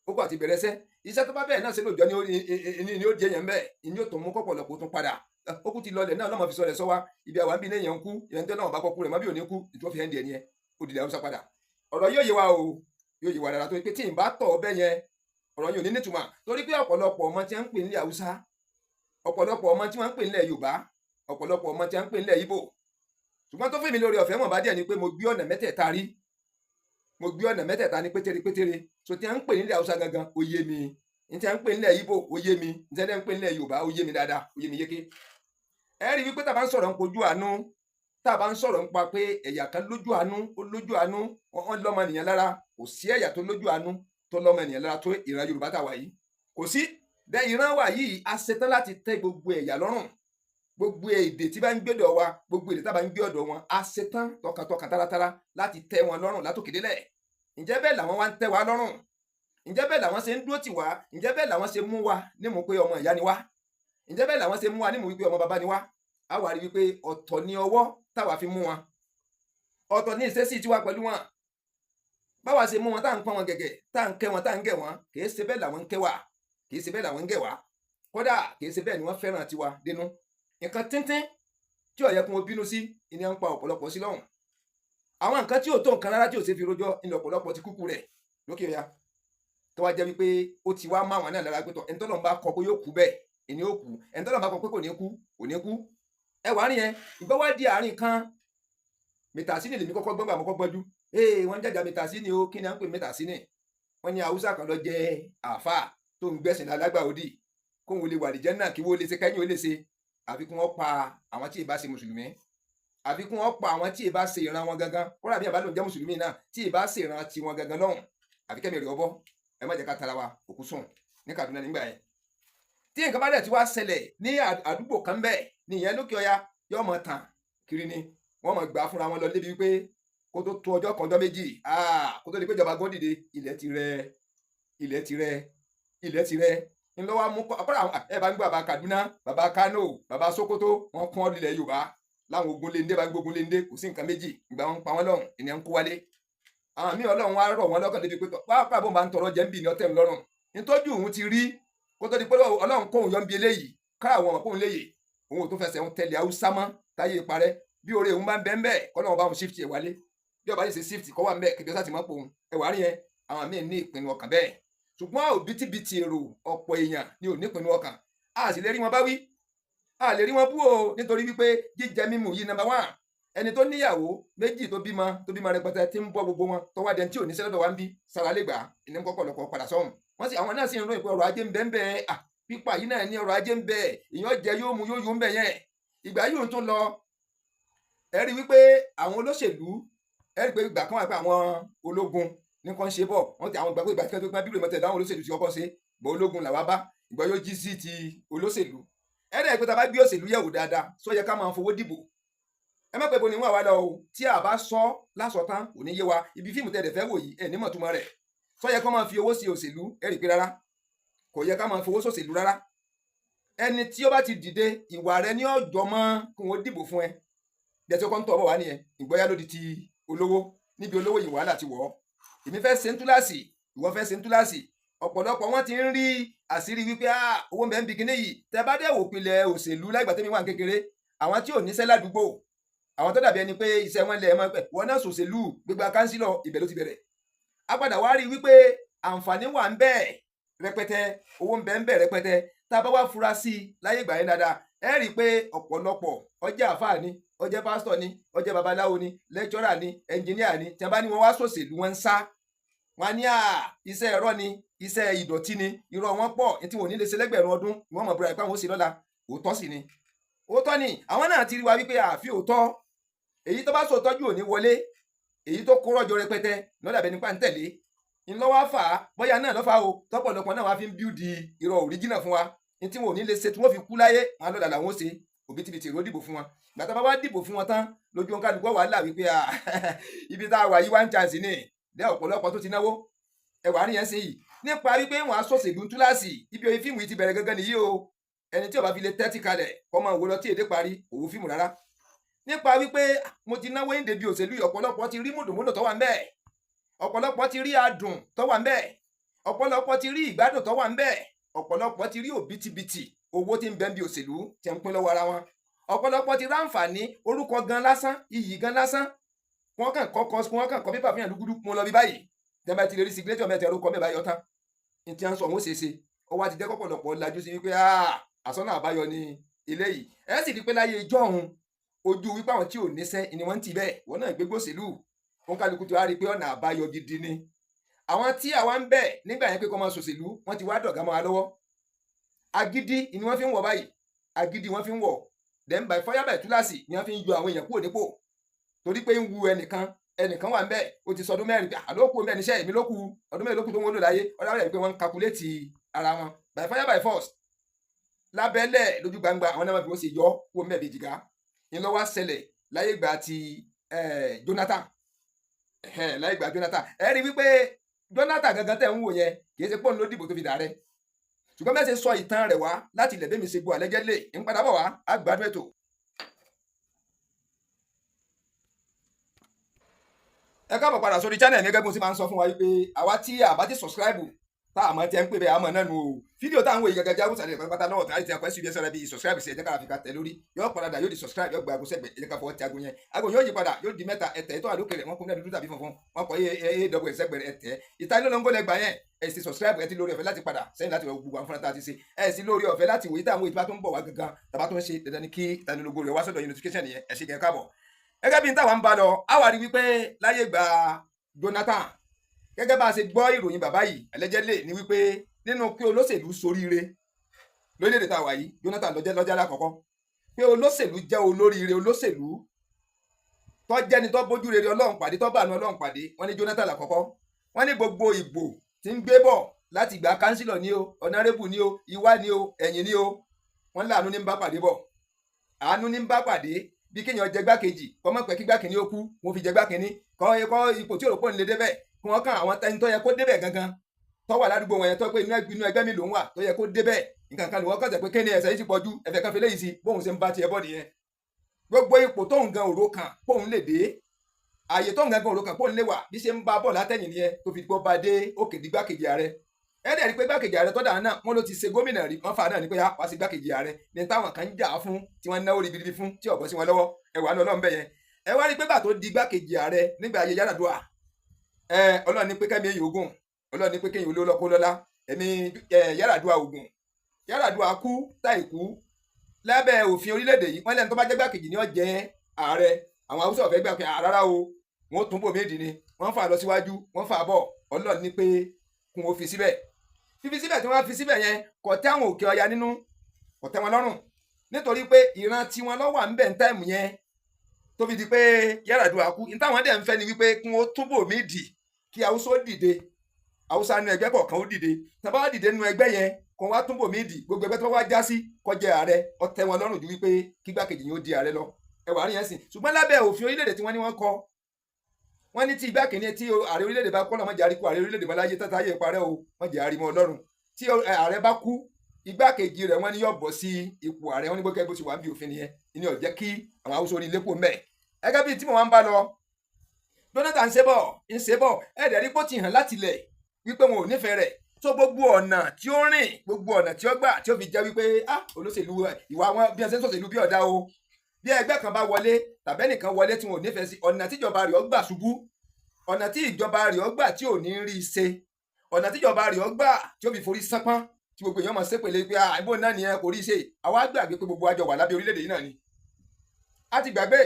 ó kọ́ àti bẹ̀rẹ̀ sẹ́ iṣẹ́ tó bá bẹ́ẹ̀ náà ṣe lóòjọ́ ni ó jẹ́ yẹn bẹ́ẹ̀ ni ó tó mú kọ́pọ̀lọpọ̀ tó padà ó kú ti lọlẹ̀ náà lọ́mọ fi sọ rẹ̀ sọ wá ibi àwọn àbí ní èèyàn ń kú ìyẹn tó náà bá kọ́ kú rẹ̀ má bí ò ní kú ìtọ́ fi hẹ́ndì ẹ̀ nìyẹn ó dìde Haúsá padà ọ̀rọ̀ yóò yé wa o yóò yé wa dára tó pé tí ì bá tọ̀ ọbẹ̀ yẹn ọ̀rọ̀ yóò ní nítumọ̀ torí pé ọ̀pọ̀lọpọ̀ ọmọ tí wọ́n ń pè nílẹ̀ Haúsá ọ̀pọ̀lọpọ̀ ọmọ tí wọ́n ń pè nílẹ̀ Yorùbá ọ̀pọ̀lọpọ̀ ọmọ tí wọ́n ń pè nílẹ̀ Ìgbò ṣùgbọ́n tó fẹ́ mi lórí ọ̀fẹ́ mọ̀ bá díẹ̀ ni pé mo gbé ọ̀nà mẹ́tẹ̀ẹ̀ta rí mo gbé ọ̀nà mẹ́tẹ̀ẹ̀ta ní pétéré so tí wọ́n ń pè nílẹ̀ Haúsá gangan ó yé mi ní tí wọ́n ń pè nílẹ̀ Ìgbò ó yé mi ní tí wọ́n ń pè nílẹ̀ Yorùbá ó yé mi dáadáa ó yé mi yéké ẹ rí wípé tá a bá ń sọ̀rọ̀ ń pojú àánú tá a bá ń sọ̀rọ̀ ń pa pé ẹ̀yà kan lójú àánú ó lójú àánú wọ́n lọ́mọ ènìyàn lára kò sí ẹ̀yà tó lójú àánú tó lọ́mọ ènìyàn lára tó ìran Yorùbá tá a wà yìí kò sí dẹ ìran wa yìí a ṣetán láti tẹ́ gbogbo ẹ̀yà lọ́rùn gbogbo èdè tí bá ń gbé ọ̀dọ̀ wa gbogbo èdè tá a bá ń gbé ọ̀dọ̀ wọn a ṣetán tọkàntọkàn táratára láti tẹ́ wọn lọ́rùn látòkè délẹ̀ ǹjẹ́ bẹ́ẹ̀ làwọn wá ń tẹ́ wa lọ́rùn ǹjẹ́ bẹ́ẹ̀ làwọn ṣe ń dúró tì wá, ǹjẹ́ bẹ́ẹ̀ làwọn ṣe mú wa nímú pé ọmọ ìyá ni wá, ǹjẹ́ bẹ́ẹ̀ làwọn ṣe mú wa nímú wípé ọmọ bàbá ni wá. A wá rí wípé ọ̀tọ̀ ni ọwọ́ táwa fi mú wọn, ọ̀tọ̀ ni ìṣesí tiwa pẹ̀lú wọn. Báwa ṣe mú wọn tá à ń pọ́n wọn gẹ̀gẹ̀, tá à ń kẹ́ wọn, tá à ń gẹ̀ wọn, kì í ṣe bẹ́ẹ̀ làwọn ń kẹ́ wa, kì í ṣe bẹ́ẹ̀ làwọn ń gẹ̀ wá. Kódà kì í ṣe bẹ́ẹ̀ ni wọ́n fẹ́ràn tiwa dénú. Nǹkan tíntín tí ó yẹ kí wọ́n bínú sí ni à ń pa ọ̀pọ̀lọpọ̀ sí lọ́hùn. Àwọn nǹkan tí ò tó nǹkan rárá tí ò ṣe fi rojọ́ ní ọ̀pọ̀lọpọ̀ ti kúkú rẹ̀ lókè ọya. Tó wá jẹ́ wípé ó ti wá máwọn náà lára pé tọ̀ ẹni tọ́lọ́run bá kọ pé yóò kú bẹ́ẹ̀ ẹni yóò kú, ẹni tọ́lọ́run bá kọ pé kò ní kú kò ní kú. Ẹ wá rí yẹn, ìgbọ́ wá di àárín kan mẹ́tàsínì lèmi kọ́kọ́ gbọ́ngbà mọ́kọ́ gbọ́jú. Wọ́n jàjà mẹ́tàsínì o, kí ni à ń pè mẹ́tàsínì? Wọ́n ní Haúsá kan lọ jẹ àáfàá tó ń gbẹ̀sìn lálágbà òdì kóhun lè wà lìjẹ́ náà kí wọ́n lè ṣe kẹ́yìn ó lè ṣe, àfi kí wọ́n pa àwọn tí ì bá ṣe mùsùlùmí, àfi kí wọ́n pa àwọn tí ì bá ṣe ìran wọn gangan. Kódà bí àbá lòun jẹ́ mùsùlùmí náà tí ì bá ṣe ìran ti wọn gangan lọ́hùn, àfi kẹ́mi rẹ̀ ọbọ̀. Ẹ má jẹ́ ká tara wa òkú sùn ní Kaduna nígbà yẹn. Tí nǹkan bá dẹ̀ ti wá ṣẹlẹ̀ ní àdúgbò kan bẹ́ẹ̀ ni ìyẹn lókè ọya yóò mọ̀ tàn kiri ni wọ́n mọ̀ gbà fúnra wọn lọ débi wípé kó tó tó ọjọ́ kan ọjọ́ méjì kó tó di pé ìjọba gbọ́n dìde ilẹ̀ ti rẹ̀ ńlọ́wọ́ mú kọ́ra ẹ bá ń gbọ́ bàbá Kaduna, bàbá Kano, bàbá Sokoto wọ́n kún ọ́ lílẹ̀ Yorùbá láwọn ogun léńdé bá gbógun léńdé kò sí nǹkan méjì ìgbà wọn pa wọn lọ́rùn ènìyàn ń kó wálé. Àwọn míì Ọlọ́run wá rọ̀ wọn lọ́kàn débi pé pàápàá bó máa ń tọrọ jẹ́ ń bì ní ọtẹ̀ ńlọ́rùn nítọ́jú òun ti rí kó tó di pé Ọlọ́run kóhun yọ ń bi eléyìí kára àwọn ọmọ kóhun léyè òun ò tó fẹsẹ̀ ń tẹ̀lé Haúsá mọ́ táyé parẹ́ bí oore òun bá ń bẹ́ẹ̀ bẹ́ẹ̀ kọ́ lọ́wọ́ bá òun shift ẹ̀ wálé bí ọba yìí ṣe shift kọ́ wà ń bẹ́ẹ̀ kébí ọsà ti mọ́ pòun ẹ̀wà rí yẹn àwọn míì ní ìpinnu ọkàn bẹ́ẹ̀ ṣùgbọ́n òbítíbitì èrò ọ̀pọ̀ èèyàn ni ò ní ìpinnu ọkàn a sì lè rí wọn bá wí a lè rí wọn bú o nítorí wípé jíjẹ mímu yìí number one ẹni tó níyàwó méjì tó bímọ rẹpẹtẹ tí ń bọ́ gbogbo wọn tó wá dẹni tí ò ní sẹ́lẹ̀dọ̀ wá ń bí sára lè gbà ní kọ́kọ́lọ́kọ́ padà sọ́hùn wọ́n sì àwọn náà sì ń ròyìn pé ọrọ̀ ajé ń bẹ ń bẹ pípa yìí náà ní ọrọ̀ ajé ń bẹ èèyàn jẹ yóò mu yóò yó ń bẹ yẹn ìgbà yóò tún lọ ẹ rí wípé àwọn olóṣèlú ẹ rí pé ìgbà kan wà pé àwọn ológun ní kan ṣe bọ̀ wọ́n ti àwọn ìgbà pé ìgbà tó pẹ́ bílò mọ́tẹ̀ láwọn olóṣèlú ti kọ́kọ́ ṣe bọ̀ ológun làwa bá ìgbà yóò jí sí ti olóṣèlú ẹ rẹ̀ pé tá a bá gbé òṣèlú yẹ̀wò dáadáa sọ yẹ ká máa fowó dìbò ẹ má pẹ́ bo ni wọ́n àwa lọ o tí a bá sọ lásọ tán kò ní yé wa ibi fíìmù tẹ̀ fẹ́ wò yìí ẹ̀ nímọ̀ túmọ̀ rẹ̀ sọ yẹ ká máa fi owó sí òṣèlú ẹ rí pé rárá kò yẹ ká máa fowó sòṣèlú rárá ẹni tí ó bá ti dìde ìwà rẹ̀ ní ọjọ́ mọ́ kí wọ́n dìbò fún ẹ dẹ̀tí ọkọ̀ ń tọ́ ọ̀bọ̀ wá nìyẹn ìgbọ́yà ló di ti olówó níbi olówó yìí wàhálà ti wọ̀ ọ́ èmi fẹ́ ṣe ń túláàsì ìwọ fẹ́ ṣe ń túláàsì ọ̀pọ̀lọpọ̀ wọn ti ń rí àṣírí wípé owó ń bẹ ń bi kíní yìí tẹ bá dẹ̀ wò pilẹ̀ òṣèlú láìgbà tẹ́mi wà kékeré àwọn tí ò níṣẹ́ ládùúgbò àwọn tó dàbí ẹni pé iṣẹ́ wọn lẹ̀ mọ́ pẹ̀ wọn náà ṣòṣèlú gbégbá kánsílọ̀ ibẹ̀ ló ti bẹ̀rẹ̀ a padà wá rí wípé àǹfààní wà ń bẹ rẹpẹtẹ owó ń bẹ ń bẹ rẹpẹtẹ tá a bá wá fura sí i láyé ìgbà yẹn dáadáa ẹ rí i pé ọ̀pọ̀lọpọ̀ ó jẹ́ àfáà ni ó jẹ́ pásítọ̀ ni ó jẹ́ babaláwo ni lẹ́kítọ́rà ni ẹnjìníà ni tí a bá ní wọn wá ṣòṣèlú wọn ń sá wọn ní iṣẹ́ ẹ̀rọ ni iṣẹ́ ìdọ̀tí ni irọ́ wọn pọ̀ tí wọn ò ní lè ṣe lẹ́gbẹ̀rún ọdún ni wọ́n mọ̀ búra ìpá wọn ó ṣe lọ́la òótọ́ sì ni òótọ́ ni àwọn náà ti rí wa wípé àfi òótọ́ èyí tó bá sòótọ́ jù ò ní wọlé èyí tó kó rọ́jò rẹpẹtẹ lọ́dà bẹni pa ń tẹ̀lé ńlọ́wọ́ fà á bóyá náà lọ́fà o tọ́pọ̀lọpọ̀ náà wá fi ń bíúdi irọ́ òríjìnà fún wa ní tí wọn ò ní lè ṣe tí wọ́n fi kú láyé wọn lọ́dà làwọn ó ṣe òbítíbitì èrò dìbò fún wọn gbàtà bá wá dìbò fún wọn tán lójú wọn kálukú wàhálà wípé ibi tá a wà yí one chance ni dẹ ọ̀pọ̀lọpọ̀ tó ti náwó ẹwà níyẹn sí yìí nípa wípé wọn á ṣòṣèlú túláàsì ibi oyin fíìmù yìí ti bẹ̀rẹ̀ gangan nìyí o ẹni tí ó bá fi lè tẹ́tí kalẹ̀ kọ́ máa wò lọ tí èdè parí òwú fíìmù rárá nípa wípé mo ti náwó ń débi òṣèlú yìí ọ̀pọ̀lọpọ̀ ti rí mùdùmùdù tó wà ń bẹ́ẹ̀ ọ̀pọ̀lọpọ̀ ti rí adùn tó wà ń bẹ́ẹ̀ ọ̀pọ̀lọpọ̀ ti rí ìgbádùn tó wà ń bẹ́ẹ̀ ọ̀pọ̀lọpọ̀ ti rí òbítíbitì owó tí ń bẹ bí òṣèlú tí ń pín lọ́wọ́ ara wọn ọ̀pọ̀lọpọ̀ ti ráǹfààní orúkọ gan lásán iyì gan lásán wọn kàn kọ pépà fún yàn lúgúdú mo lọ bí báyìí tẹ́lẹ̀ ti lè rí signature mẹ́ta orúkọ mẹ́ta yọ tán ní tí wọ́n sọ wọ́n ṣeéṣe ọwọ́ àti jẹ́ kọ́pọ̀lọpọ̀ lajú sí wípé àsọ́nà àbáyọ ni ilé yìí ẹ sì rí pé láyé ijọ́ ọ̀hún ojú wípé àwọn tí ò níṣẹ́ ni wọ́n ń tì bẹ́ẹ̀ wọ́n náà gbégbó òṣèlú wọn kálukú ti wá rí pé ọ̀nà àbáyọ gidi ni àwọn tí àwa ń bẹ̀ nígbà yẹn pé kọ́ máa ṣòṣèlú wọ́n ti wá dọ̀gá mọ́ wa lọ́wọ́ agídí ni wọ́n fi ń wọ̀ báyìí agídí wọ́n fi ń wọ̀ then by fire by túláàsì ni wọ́n fi ń yọ àwọn èèyàn kúrò nípò torí pé ń wu ẹnìkan wà ń bẹ̀ ó ti sọdún mẹ́rin àlókù ń bẹ̀ níṣẹ́ èmi lókù ọdún mẹ́rin lókù tó ń wọ́n lò láyé ọ̀dà rẹ̀ pé wọ́n ń kakuléètì ara wọn by fire by force lábẹ́lẹ̀ lójú gbangba àwọn náà fi wọ́n ṣe yọ kó mẹ́ẹ̀bì jìgá ńlọ́wọ́ ṣẹlẹ̀ láyé ìgbà ti Jonathan ẹ rí wípé Jonathan gangan tẹ̀ ń wò yẹn kì í ṣe pọ́n ló dìbò tó fi dà rẹ̀ ṣùgbọ́n bẹ́ẹ̀ ṣe sọ ìtàn rẹ̀ wá láti ilẹ̀ bẹ́ẹ̀ mi ṣe gbọ́ allegedly ń padà bọ̀ wá á gbádùn ètò. ẹ káàbọ̀ padà sórí channel mi gẹ́gẹ́ bí mo ti máa ń sọ fún wa wípé àwa tí a bá ti subscribe tá a mọ̀ tí ẹ ń pè bẹ́ẹ̀ àmọ́ náà nù o fídíò táwọn èyí gẹ́gẹ́ jáwó sàlẹ̀ pátápátá náà ọ̀tún àti àpẹ́ síbi ẹsẹ̀ rẹ bíi subscribe sí ẹ̀jẹ̀ kára fi ka tẹ̀ lórí yóò padà yóò di subscribe yóò gba aago sẹ́gbẹ̀ẹ́ ẹ̀jẹ̀ ká fọwọ́ ti aago yẹn aago yóò yí padà yóò di mẹ́ta ẹ̀tẹ̀ ètò àlókè rẹ̀ wọ́n kún ní dúdú tàbí funfun wọ́n kọ́ aw sẹ́gbẹ̀ẹ́ ẹ̀tẹ̀ ìtanilólóńgó lẹ́gbàá yẹn ẹ̀ sì subscribe ẹ̀ ti lórí ọ̀fẹ́ láti padà sẹ́yìn láti gbogbo àwọn fúnra tá a ti ṣe ẹ̀ sì lórí ọ̀fẹ́ láti wòye táwọn ìtura tó ń bọ̀ wá gangan tàbá tó ń ṣe dandan ní kí ìtanilólógó rẹ̀ wá sọ́dọ̀ notification yẹn ẹ̀ ṣe kẹ́ káàbọ̀ gẹ́gẹ́ bí n táwọn ń bá lọ àwárí wípé láyé gba Jonathan gẹ́gẹ́ bá a ṣe gbọ́ ìròyìn bàbá yìí allegedly ni wípé nínú kí olóṣèlú soríire lórílẹ̀-èdè tá a wà yìí Jonathan lọ́jà lákọ̀ọ́kọ́ pé olóṣèlú jẹ́ olóríire olóṣèlú tó jẹ́ni tó bójú rere Ọlọ́run pàdé tó bá àánú Ọlọ́run pàdé wọ́n ní Jonathan lákọ̀ọ́kọ́ wọ́n ní gbogbo ìbò tí ń gbé bọ̀ láti gba kánsílọ̀ ní o ọ̀nàrẹ́bù ní o ìwá ní o ẹ̀yìn ní o wọ́n láàánú ní ń bá pàdé bọ̀ àánú ní ń bá pàdé bí kéèyàn jẹ gbákejì kọ́ mọ̀ pé kí gbákejì ó kú wọ́n fi jẹ gbákejì kọ́ ipò tí òròpọ̀ ń lè débẹ̀ kí wọ́n kàn àwọn tẹni tó yẹ kó débẹ̀ gangan tó wà ládùúgbò wọn yẹn tó pé inú ẹgbẹ́ mi lòún wà tó yẹ kó débẹ̀ nǹkan kan lè wọ́n kọ̀ọ̀tẹ̀ pé kéèyàn ẹ̀sẹ̀ yìí ti pọ̀jù ẹ̀fẹ̀ kan fi léyìí sí bóun ṣe ń bá tiẹ̀ bọ́ nìyẹn gbogbo ipò tóun gan òró kan póun lè dé ààyè tóun gan òró kan póun lè wà bí ṣe ń bá bọ̀ látẹ̀yìn nìyẹn tó fi gbọ́ bá dé òkè di gbákejì ààrẹ ẹ̀ẹ́dẹ̀ rí pé gbákejì ààrẹ tó dáa náà wọ́n ló ti ṣe gómìnà rí wọ́n fa náà ní pé wá sí gbákejì ààrẹ ní táwọn kan ń jà fún tí wọ́n náwó ribiribi fún tí ọ̀bọ̀ sí wọn lọ́wọ́ ẹ̀wà ní Ọlọ́run bẹ̀ yẹn ẹ wá rí pé gbà tó di gbákejì ààrẹ nígbà ayé Yar'Adua Ọlọ́run ní pé kẹ́mi èyí ogun Ọlọ́run ní pé kéyìn olówó lọ́kọ́ lọ́lá ẹ̀mí Yar'Adua ogun Yar'Adua kú táì kú lábẹ́ òfin orílẹ̀-èdè yìí wọ́n lẹ́nu tó bá jẹ́ gbákejì ní ó jẹ́ ààrẹ àwọn Haúsá ọ̀fẹ́ gbà pé rárá o wọ́n tún bò méjì ni wọ́n fà lọ síwájú wọ́n fà bọ̀ Ọlọ́run ní pé kún ó fi síbẹ̀ fífi síbẹ̀ tí wọ́n fi síbẹ̀ yẹn kò tẹ́ àwọn òkè ọya nínú kò tẹ́ wọn lọ́rùn nítorí pé ìran tí wọn lọ́wọ́ à ń bẹ̀ ń táìmù yẹn tó fi di pé Yar'Adua kú ní táwọn dẹ̀ ń fẹ́ ni wípé kún ó túbọ̀ mí dì kí Haúsá ó dìde Haúsá nu ẹgbẹ́ kọ̀ọ̀kan ó dìde tàbá wá dìde nu ẹgbẹ́ yẹn kò wá túbọ̀ mí dì gbogbo ẹgbẹ́ tó wá já sí kó jẹ ààrẹ ó tẹ́ wọn lọ́rùn ju wípé kí gbákejì yóò di ààrẹ lọ ẹwà rí yẹn sìn ṣùgbọ́n lábẹ́ òfin orílẹ̀-èdè tí wọ́n ní wọ́n kọ wọ́n ní tí igbákejì tí ààrẹ orílẹ̀-èdè bá kọ́ lọ́mọ jàrí kú ààrẹ orílẹ̀-èdè mọ́láyé tata ayé parẹ́ o wọ́n jẹ́ àrímọ́ Ọlọ́run tí ààrẹ bá kú igbákejì rẹ̀ wọ́n ní yóò bọ́ sí ipò ààrẹ wọ́n ní gbọ́kẹ́ bó ti wà ń bí òfin nìyẹn ìní ó jẹ́ kí àwọn Haúsá orí ilé pò mẹ́ ẹgẹ́ bíi tí mo wá ń bá lọ Jonathan ń ṣe bọ̀ ẹ̀ẹ́dẹ̀ rí bó ti hàn láti lẹ̀ wípé wọn ò nífẹ̀ẹ́ rẹ̀ tó gbogbo ọ̀nà tí ó rìn gbogbo ọ̀nà tí ó gbà tí ó fi jẹ́ wípé olóṣèlú ìwà wọn bí ẹ ṣe ń sọ̀ṣèlú bí ọ̀dà o bí ẹgbẹ́ kan bá wọlé tàbẹ́nìkan wọlé tí wọn ò nífẹ̀ẹ́ sí ọ̀nà tíjọba rẹ̀ ó gbà ṣubú ọ̀nà tí ìjọba rẹ̀ ó gbà tí ò ní rí i ṣe ọ̀nà tíjọba rẹ̀ ó gbà tí ó fi forí sánpọ́n tí gbogbo èèyàn máa ṣépèlé pé àìbò náà nìyẹn kò rí i ṣe àwa gbàgbé pé gbogbo àjọ wà lábẹ́ orílẹ̀-èdè yìí náà ni a ti gbàgbé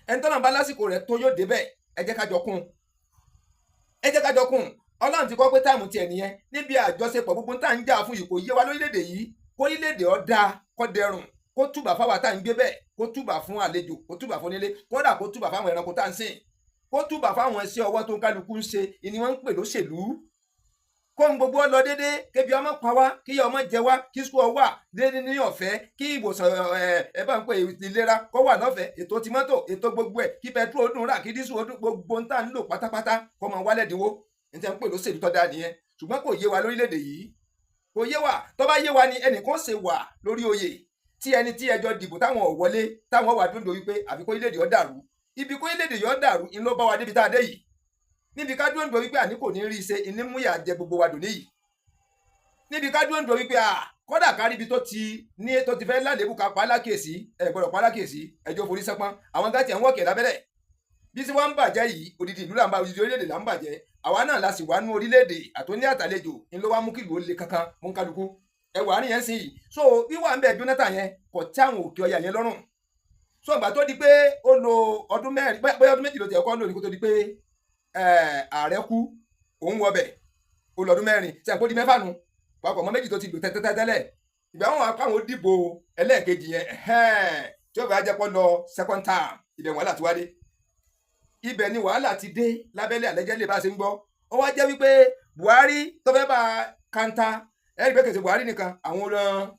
ẹni tọ́nà bá lásìkò rẹ̀ tó yóò débẹ̀ ẹ jẹ́ ká jọ kún Ọlọ́run ti kọ́ pé táìmù tiẹ̀ nìyẹn níbi àjọṣepọ̀ gbogbo tá à ń jà fún yìí kò yé wa lórílẹ̀-èdè yìí kó orílẹ̀-èdè ó dáa kó dẹrùn kó túbà fáwa tá à ń gbé bẹ́ẹ̀ kó túbà fún àlejò kó túbà fún onílé kódà kó túbà fáwọn ẹranko tá à ń sìn kó túbà fáwọn iṣẹ́ ọwọ́ tó ń kálukú ń ṣe ni wọ́n ń pè lóṣèlú kó ń gbogbo lọ dédé kébi ọmọ pa wá kí ọmọ jẹ wá kí sukú wà dédé ní ọ̀fẹ́ kí ìwòsàn ẹ bá ń pè ìlera kó wà lọ́fẹ̀ẹ́ ètò tìmọ́tò ètò gbogbo ẹ̀ kí pẹtrol ọdún rà kí dísù ọdún gbogbo ń tà ń lò pátápátá kó máa wálẹ̀ dínwó ní tẹ́ ń pè lóṣèlú tó dáa nìyẹn ṣùgbọ́n kò yé wa lórílẹ̀‐èdè yìí kò yé wa tó bá yé wa ni ẹnìkan ṣe wà lórí oyè tí ẹni tí ẹjọ́ dìbò táwọn ò wọlé táwọn wà dúndò wípé àbí kó orílẹ̀‐èdè ó dàrú ibi kó orílẹ̀‐èdè yó dàrú ń ló bá wa débi tá a dé yìí níbi ká dúndò wípé àní kò ní rí i ṣe ìní múyà jẹ gbogbo wa dùn níyì níbi ká dúndò wípé kódà kárí ibi tó ti fẹ́ lálébù ká pa alákèésí ẹ gbọ́dọ̀ pa alákèésí ẹjọ́ forí sánpọ́n àwọn gá tiẹ̀ ń wọ̀kẹ̀ lábẹ́rẹ́ bí sí wọ́n ń bàjẹ́ yìí odidi ìlú là ń bá odidi orílẹ̀-èdè là ń bàjẹ́ àwa náà la sì wá nú orílẹ̀-èdè àtúní àtàlejò ń ló wá mú kí ìlú ó le kankan mú kálukú ẹwà àárín yẹn sí yìí so wíwà ń bẹ Jonathan yẹn kò tí àwọn òkè ọya yẹn lọ́rùn so ìgbà tó di pé ó lo ọdún mẹ́rin bóyá ọdún méjì ló ti ẹ̀kọ́ lónìí kó tó di pé ààrẹ kú òun wọbẹ̀ ó lọ ọdún mẹ́rin tí àpò di mẹ́fà nu papọ̀ mọ́ méjì tó ti lò tẹ́tẹ́tẹ́lẹ̀ ìgbà wọn àpáwọn dìbò ẹlẹ́ẹ̀kejì yẹn tí ó bá jẹ́ pọ́ lọ second term ibẹ̀ wàhálà ti wá dé ibẹ̀ ni wàhálà ti dé lábẹ́lẹ̀ àlẹ́jẹ́lẹ̀ bá ṣe ń gbọ́ ó wá jẹ́ wípé Buhari tó fẹ́ bá kanta ẹ̀rí pé kèsì Buhari nìkan àwọn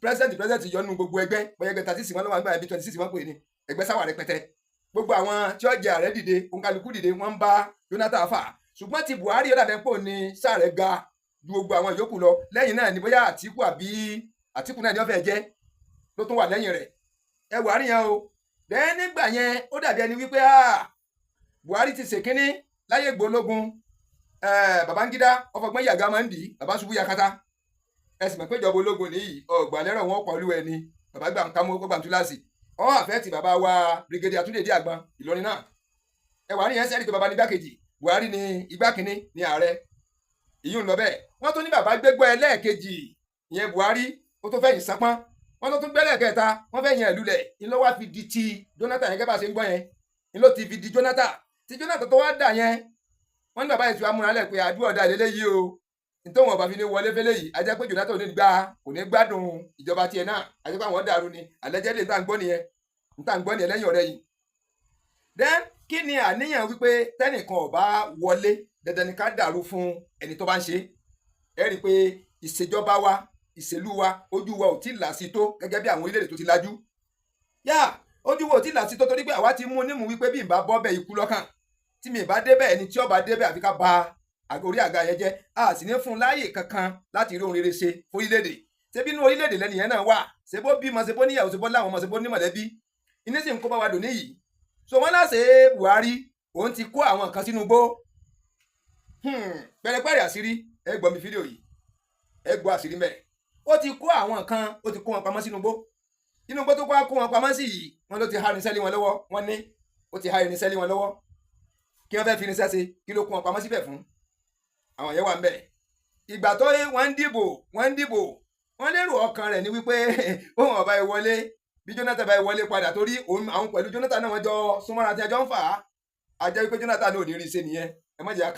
president yọ nínú gbogbo ẹgbẹ́ bóyá ẹgbẹ́ 36 wọn ló wà nígbà ẹbí 26 wọn pè ní ẹgbẹ́ sáwà rẹpẹtẹ gbogbo àwọn tí ó jẹ ààrẹ dìde òǹkàlùkù dìde wọn ń bá Jonathan fà ṣùgbọ́n ti Buhari ó dàbẹ̀ pò ní sáà rẹ̀ ga ju gbogbo àwọn ìyókù lọ. Lẹ́yìn náà ni bóyá Àtíkù àbí Àtíkù náà ni wọ́n fẹ́ jẹ́ ló tún wà lẹ́yìn rẹ̀. Ẹ Buhari yẹn o. Dẹ́n nígbà yẹn ó dàbí ẹni wípé Buhari ti ṣèkínní láyé gbólógun. Babangida ọfọgbọ́n yàgá máa ń dì í, bàbá ṣubú yakata. Ẹ sì mọ̀ pé ìjọba ológun nìyí ọgbà lẹ́rọ̀ wọn pọ̀lú ẹni, bàbá gbà ń kámú gbà ń túláàsì. Ọwọ́ àfẹ́ ti bàbá wa Brigadier Túndé Díàgbọn Ìlọrin náà. Ẹ Buhari yẹn sẹ́ni pé bàbá ní igbákejì, Buhari ní igbákínní ní ààrẹ. Ìyún lọ bẹ́ẹ̀. Wọ́n tún ní bàbá gbégbọ́ ẹlẹ́ẹ̀kejì ìyẹn Buhari ó tó fẹ̀yìn sápọ́n. Wọ́n tó tún gbẹ́lẹ̀ kẹta wọ́n fẹ́ yẹn ìlúlẹ̀ ìlú wa fi di ti Jonathan yẹn gẹ́gẹ́ bá ṣe ń gbọ́ yẹn ìlú ti fi di Jonathan tí Jonathan tó wá dà yẹn wọ́n ní bàbá yẹn ti wá múra lẹ̀ pé àdúrà ọ̀dà lélẹ́yìí o nítorí wọn bá fi ní wọlé fẹ́lẹ́ yìí ajá pé Jonathan kò ní gbádùn ìjọba tiẹ̀ náà ajá pé àwọn dàrú ni àlẹ́jẹ́ lè níta ń gbọ́ nìyẹn lẹ́yìn ọ̀rẹ́ yìí. Then kí ni àníyàn wípé tẹ́nìkan ò bá wọlé dandan ni ká dàrú fún ẹni tó bá ń ṣe ẹ rí i pé ìṣèjọba wa ìṣèlú wa ojú wa ò tí ì là sí tó gẹ́gẹ́ bí àwọn orílẹ̀-èdè tó ti lajú. Ojú wa ò tí ì là sí tó torí pé àwa ti mú nímú wípé bí n bá bọ́ bẹ́ẹ̀ ikú lọ́kàn tí mi bá débẹ̀ ẹni tí ó bá débẹ̀ àfi ká ba orí àga yẹn jẹ́ a sì ní fún láàyè kankan láti rí ohun rere ṣe fún orílẹ̀-èdè. Ṣebí inú orílẹ̀-èdè lẹ́nu yẹn náà wà ṣebó bímọ ṣebó níyàwó ṣebó láwọn ọmọ ṣebó ní mọ̀lẹ́bí iná sì ń kó bá wa dùn níyì. So wọ́n láṣẹ Buhari òun ti kó àwọn nǹkan sínú igbó. Pẹ̀rẹ̀pẹ̀rẹ̀ àṣírí ẹ gbọ́ mi fídíò yìí ẹ gbọ́ àṣírí mẹ́ẹ̀. Ó ti kó àwọn nǹkan ó ti kó wọn pamọ́ sínú igbó. Inú igbó tó kó wọn pamọ́ sí yìí wọ́n ló ti há irinṣẹ́ lé wọn lọ́wọ́ wọ́n ní ó ti há irinṣẹ́ lé wọn lọ́wọ́. Kí wọ́n fẹ́ fi irinṣẹ́ ṣe kí ló kó wọn pamọ́ síbẹ̀ fún. Àwọn yẹn wà ń bẹ̀. Ìgbà tó wọ́n ń dìbò wọ́n lérò ọkàn rẹ̀ ní wípé òun ọba ìwọlé bí Jonathan bá ìwọlé padà torí àwọn pẹ̀lú Jonathan náà wọ́n jọ súnmọ́ra tí ẹjọ́ ń fà á. A jẹ́ wípé Jonathan náà ò ní rí iṣẹ́ nìyẹn ẹ má jẹ́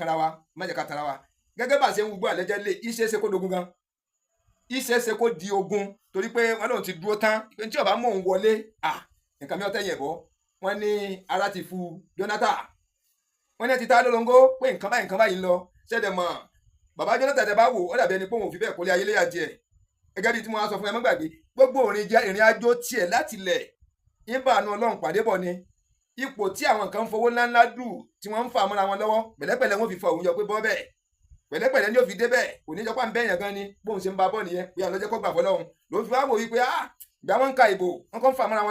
ká tara wa gẹ́gẹ́ bá ṣe ń wúgbọ́ àlẹ́jẹ́ lé iṣẹ́ ṣe kó dogun gan iṣẹ́ ṣe kó di ogun torí pé wọ́n lóun ti dúró tán pé tí ọba mò ń wọlé nǹkan mi ọ̀tẹ̀ yẹ̀ bọ́ wọ́n ní ara ti fu Jonathan wọ́n ní ẹ ti ta lólongó pé nǹkan báyìí ń lọ ṣẹ́dẹ̀ mọ̀ bàbá Jonathan tẹ́ bá wò ó dàbí ẹni pé òun ò fi bẹ́ẹ̀ kólé ayé léyà tiẹ̀ gẹ́gẹ́ bí tí mo wá sọ fún ẹ má gbàgbé gbogbo ìrìn àjò tiẹ̀ láti lẹ̀ ìbànú Ọlọ́run pàdé bọ̀ ni ipò tí àwọn kan ń fowó ńláńlá dù tí wọ́n ń fà mọ́ra wọn lọ́wọ́ pẹ̀lẹ́pẹ̀lẹ́ wọn fi fọ òun yọ pé bọ́ bẹ́ẹ̀ pẹ̀lẹ́pẹ̀lẹ́ ni ó fi dé bẹ́ẹ̀ kò ní jọpá ń bẹ́yàn gan ni bóun ṣe ń ba bọ́ nìyẹn bí àlọ́jẹ́ kọ́ gbà fọlọ́run ló fi wá wò wípé ìgbà wọn ń ka ìbò wọn kàn ń fà mọ́ra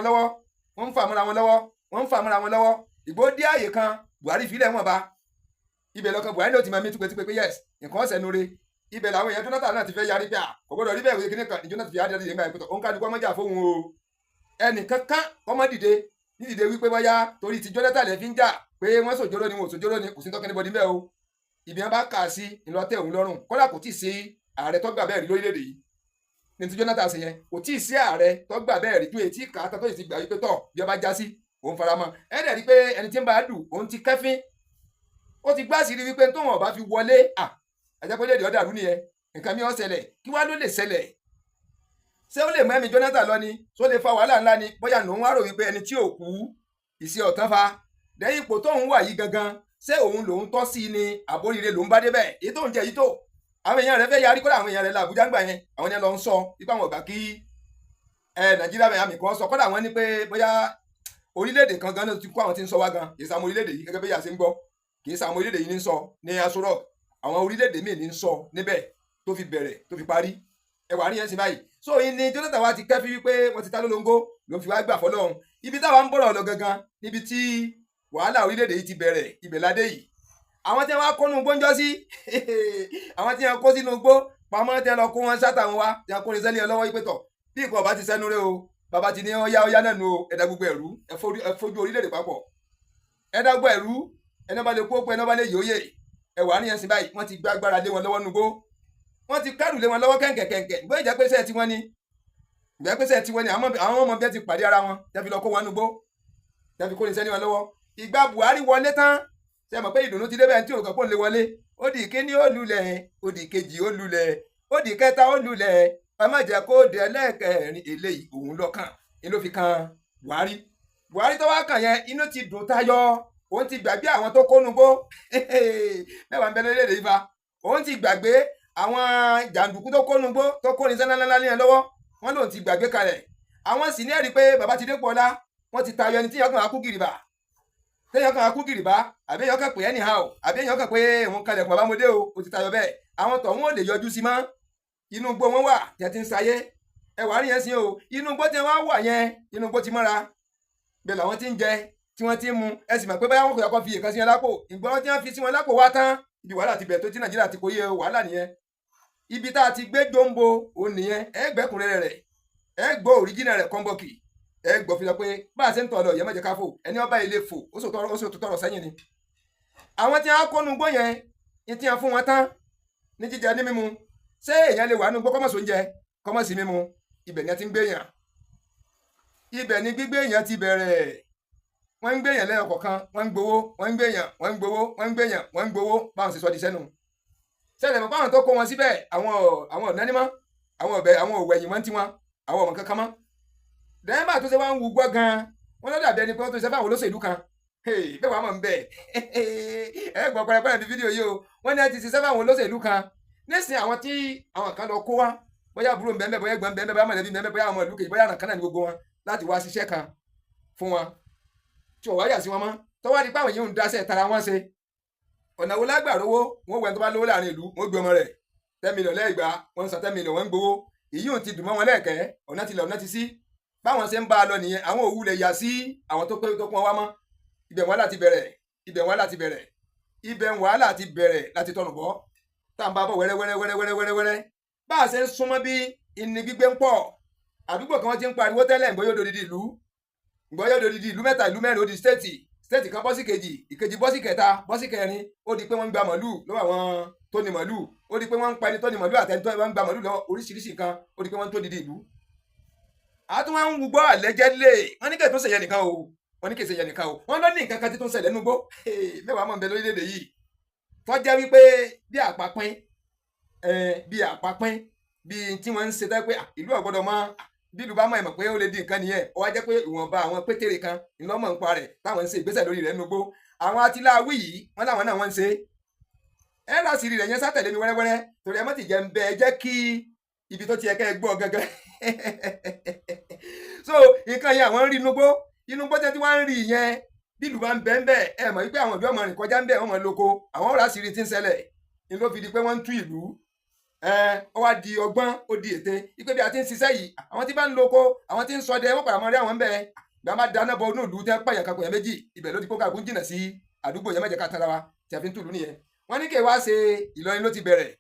wọn lọ́wọ́ ìgbó dé àyè kan Buhari filẹ̀ wọn ba ibẹ̀ lọ́kàn Buhari ló ti máa mí túpẹ́túpẹ́ pé yes nǹkan ọ̀sẹ̀ nure ibẹ̀ làwọn èèyàn Jonathan náà ti fẹ́ yarí pé kò gbọ́dọ̀ rí bẹ́ẹ̀ wíyé kíní kan ní Jonathan fi adé nígbà ìpẹ́tọ̀ òun kálukú ọmọjà fóun o ẹnì kankan ọmọ dìde nídìde wípé bóyá torí ti Jonathan lè fi ń jà pé wọ́n sòjóró ni wọn ò sòjóró ni kò sí tọ́kẹ́ níbọdí bẹ́ẹ̀ o ibi wọn bá kà sí ìlọtẹ òun lọ́rùn kódà kò tí ì sí ààrẹ tó gbà bẹ́ẹ̀ rí lórílẹ̀‐èdè yìí ní ti Jonathan ṣe yẹn kò tí ì sí ààrẹ tó gbà bẹ́ẹ̀ rí tó etí kàátà tó sì ti gbà wípé tọ̀ bí ọba já sí òun faramọ́ ẹ dẹ̀ rí pé ẹni tí ń bá a dù òun ti kẹ́fín ó ti gbá sírí wípé tóun ọba fi wọlé àjẹpẹ́lẹ́ èdè ọ̀dàrú nìyẹn nǹkan mi ò ṣẹlẹ̀ kí wá ló lè ṣẹlẹ̀ ṣé ó lè mú ẹ̀mí Jonathan lọ ni ṣó lè fa wàhálà ńlá ni bóyá lòun wá rò wípé ẹni tí ò kú ìṣe ọ̀tán fa lẹ́yìn ipò tóun wà yìí gangan ṣé òun lòun tọ́ sí ni àbóríire lòun bá débẹ̀ èyí tóun jẹ́ yìí tó àwọn èèyàn rẹ̀ fẹ́ yarí kódà àwọn èèyàn rẹ̀ làbújá ń gbà yẹn àwọn yẹn lọ ń sọ ipá wọn gbà kí Nàìjíríà bẹ̀rẹ̀ àmì kan sọ kódà wọn ní pé bóyá orílẹ̀-èdè kan gan ti kó àwọn tí ń sọ wá gan kì í sàmú orílẹ̀-èdè yìí gẹ́gẹ́ bí yà ṣe ń gbọ́ kì í sàmú orílẹ̀-èdè yìí ní ń sọ ní Aso Rock àwọn orílẹ̀-èdè míì ní ń sọ níbẹ̀ tó fi bẹ̀rẹ̀ tó fi parí ẹwà rí yẹn sí báyìí so ìní Jonathan wa ti kẹ́fí wípé wọ́n ti ta lólongó ló fi wá gbà fọlọ́run ibi táwa ń bọ̀rọ̀ lọ gangan níbi tí wàhálà orílẹ̀-èdè yìí ti bẹ̀rẹ̀ ibẹ̀ ládé yìí àwọn tí wọ́n kó nínú gbóńjọ́ sí àwọn tí wọ́n kó sínú gbó pamọ́ tí wọ́n lọ kó wọn sátàwọn wa tí wọ́n kó ní sẹ́lẹ̀ ọlọ́wọ́ yìí pé tọ̀ bí ìkọ̀ ọba ti sẹ́nu rẹ o bàbá ti ní ọyá náà nu ẹ̀dá gbogbo ẹ̀rú ẹ fojú orílẹ̀-èdè papọ̀ ẹ̀dá gbogbo ẹ̀rú ẹni ọba lè kó pé ẹni ọba lè yòóyè ẹwà rí yẹn sí báyìí wọ́n ti gbàgbára lé wọn lọ́wọ́ nugbó wọ́n ti kẹ́rù lé wọn lọ́wọ́ kẹ̀kẹ̀kẹ̀kẹ̀ bóyá ìjẹ́ pé sẹ́ẹ̀ tí wọ́n ní àwọn ọmọ bẹ́ẹ̀ ti pàdé ara wọn tẹ́ fi lọ kó wọn nugbó tẹ́ fi kó ní sẹ́ni wọn lọ́wọ́ ìgbà Buhari wọlé tán ṣe mọ̀ pé ìdùnnú ti débẹ̀ tí òkè pò ń lé wọlé ó di ìkíní ó lulẹ̀ ó di ìkejì ó lulẹ̀ ó di ìkẹta ó lulẹ̀ ẹ má jẹ́ kó dé ẹlẹ́ẹ̀kẹrin eléyìí òun lọ́kàn ni ló fi kan Buhari tó wá kàn yẹn inú ti dùn tayọ òun ti gbàgbé àwọn tó kó nugbó mẹ́wàá ń bẹ lórílẹ̀-èdè yìí fa òun ti gbàgbé àwọn jàǹdùkú tó kó nugbó tó kó ní sẹ́nálálá ní ẹ lọ́wọ́ wọ́n lòun ti gbàgbé kalẹ̀ àwọn sì ní ẹ̀rí pé bàbá ti dépò ọlá wọ́n ti tayọ ẹni tí yọkàn á kú gìrìbà téèyàn kan akú gìrìbá àbí èèyàn kan pè anyhow àbí èèyàn kan pé òun kalẹ̀ pọ̀ bámọdé o ti tayọ bẹ́ẹ̀ àwọn tọ̀hún ò lè yọjú sí mọ́ inú igbó wọn wà tí a ti ń sayé ẹ wàá rí yẹn sí o inú igbó tí wọn wà yẹn inú igbó ti mọ́ra bẹ́ẹ̀ làwọn ti ń jẹ tí wọ́n ti ń mu ẹ sì mọ̀ pé báyà wọn kò yà kó fi èèkan sí wọn lápò ìgbọ́n tí wọ́n fi sí wọn lápò wá tán ibi wàhálà ti bẹ̀rẹ̀ tó tí Nàìjíríà ti kó yẹ wàhálà nìyẹn ibi tá a ti gbé dóńbo òun nìyẹn ẹ gbẹ́kùnrẹ́rẹ́ rẹ̀ ẹ gbọ́ òríjìnà rẹ̀ kọ́ńbọ̀kì ẹ gbọ́ fi lọ pé bá a ṣe ń tọ̀ lọ ìyẹn mọ̀jẹ̀ ká fò ẹni ọba ilé fò ó sì tó tọrọ sẹ́yìn ni. àwọn tí wọ́n kónú gbó yẹn ní tí wọ́n fún wọn tán ní jíjẹ ní mímu ṣé èèyàn lè wà nínú gbó kọ́mọ̀só oúnjẹ kọ́mọ̀sí mímu ibẹ̀ ni a ti ń gbé yàn ibẹ̀ ni gbígbé yàn ti bẹ̀rẹ̀ wọ́n ń gbé yàn lẹ́yìn kọ̀ọ̀kan wọ́n ń gbowó wọ́n ń gbé yàn wọ́n ń gbowó wọ́n ń gbé yàn wọ́n ń gbowó báwọn sì sọ di sẹ́nu ṣẹlẹ̀ mọ̀ báwọn tó kó wọn síbẹ̀ àwọn ọ̀nánimọ́ àwọn òwẹ̀yìn wọn ti wọn àwọn ọmọ kankan mọ́ dẹ́gbà tó ṣe wá ń wu gbọ́ gan-an wọ́n lọ́dà bí ẹni pé wọ́n tó ṣe fáwọn olóṣèlú kan bẹ́ẹ̀ wàá mọ̀ ń bẹ̀ ẹ gbọ́ pẹ́rẹ́pẹ́rẹ́ ní fídíò yìí o wọ́n ní ẹ ti ṣiṣẹ́ fáwọn olóṣèlú kan nísìnyí àwọn tí àwọn kan lọ kó wá bóyá àbúrò ń bẹ́ẹ̀ bóyá ẹ̀gbọ́n ń bẹ́ẹ̀ bóyá mọ̀lẹ́bí ń bẹ́ẹ̀ bóyá àwọn ìlú kejì bóyá àràn kan náà ní gbogbo wọn láti wá ṣiṣẹ́ kan fún wọn tí wọ́n wáyà sí wọn mọ́ tọ́wọ́ di pé àwọn yìí ń daṣẹ́ tara wọn ṣe ọ̀nà wo lágbàrówó wọn wẹ̀ tó bá lówó láàrin ìlú wọn gbé ọmọ rẹ̀ 10 million lẹ́ẹ̀gbà wọn san 10 million wọn ń gbowó èyí ò ti dùn mọ́ wọn lẹ́ẹ̀kẹ́ ọ̀nà ti lọ ọ̀nà ti sí báwọn ṣe ń bá a lọ nìyẹn àwọn òwú lẹ̀ yà sí àwọn tó pé tó kún wọn wá mọ́ ibẹ̀ wàhálà ti bẹ̀rẹ̀ ibẹ̀ wàhálà ti bẹ̀rẹ̀ ibẹ̀ wàhálà ti bẹ̀rẹ̀ láti tọ̀nù bọ́ tá à ń bá bọ̀ wẹ́rẹ́wẹ́rẹ́ bá a ṣe ń súnmọ́ bí ìní gbígbé ń pọ̀ àdúgbò kan wọ́n ti ń pariwo tẹ́lẹ̀ ìgbọ́yọ̀ dodidi ìlú mẹ́ta ìlú mẹ́rin ó di stéètì kan bọ́ sí kejì ìkejì bọ́ sí kẹta bọ́ sí kẹrin ó di pé wọ́n ń gba màlúù lọ́wọ́ àwọn tó ní màlúù ó di pé wọ́n ń pa ẹni tó ní màlúù àtẹnitọ́ wọ́n ń gba màlúù lọ́wọ́ oríṣiríṣi nǹkan ó di pé wọ́n ń tó didi ìlú. àtúwọ̀n ń wúgbọ́ àlẹ́jẹ́lé wọ́n ní kí ètò ìṣẹ̀yẹ nìkan o wọ́n ní kí ìṣẹ̀yẹ nìkan o wọ́n lọ ní nǹkan kan tí tó ń ṣẹlẹ̀ núgbó mẹ́wàá mọ̀ ń bẹ lórílẹ̀‐èdè yìí tó jẹ́ wípé bí àpapín bí tí wọ́n ń ṣe tẹ́ pé ìlú ọ̀gbọ́dọ̀ mọ́ bí ìlú bá mọ̀ ẹ̀mọ̀ pé ó lè di nǹkan nìyẹn ó wá jẹ́ pé ìwọ̀nba àwọn pétéré kan ńlọ́mọ̀ ń pa rẹ̀ táwọn ń ṣe ìgbésẹ̀ lórí rẹ̀ núgbó àwọn atiláwí yìí wọ́n láwọn náà wọ́n ń ṣe ẹ lásìrì rẹ̀ yẹn sátẹ̀lé mi wẹ́rẹ́wẹ́rẹ́ torí ẹ mọ́ ti jẹ́ ń bẹ ẹ jẹ́ kí ibi tó ti yẹ kẹ́ ẹ gbọ́ gangan so nǹkan yẹn àwọn ń rí inú gbó tí wọ́n ń rí yẹn bí ìlú bá ń bẹ ń bẹ ẹ mọ̀ wípé àwọn ìlú ọmọ rìn kọjá ń bẹ wọ́n mọ̀ lóko àwọn ọ̀rọ̀ àṣírí ti ń ṣẹlẹ̀ ni ló fi di pé wọ́n ń tú ìlú ó wá di ọgbọ́n ó di ète ipe bí a ti ń ṣiṣẹ́ yìí àwọn tí bá ń lóko àwọn tí ń ṣọdẹ wọ́n padà mọ́ rí àwọn ń bẹ bí a máa dáná bọ inú ìlú tẹ́ pààyàn kakọ̀ yẹn méjì ibẹ̀ ló ti kó kàkún jìnnà sí àdúgbò yẹn mẹ́jẹ ká tara wa tí a fi ń tùlú nìyẹn wọ́n ní kí wá ṣe Ìlọrin ló ti bẹ̀rẹ̀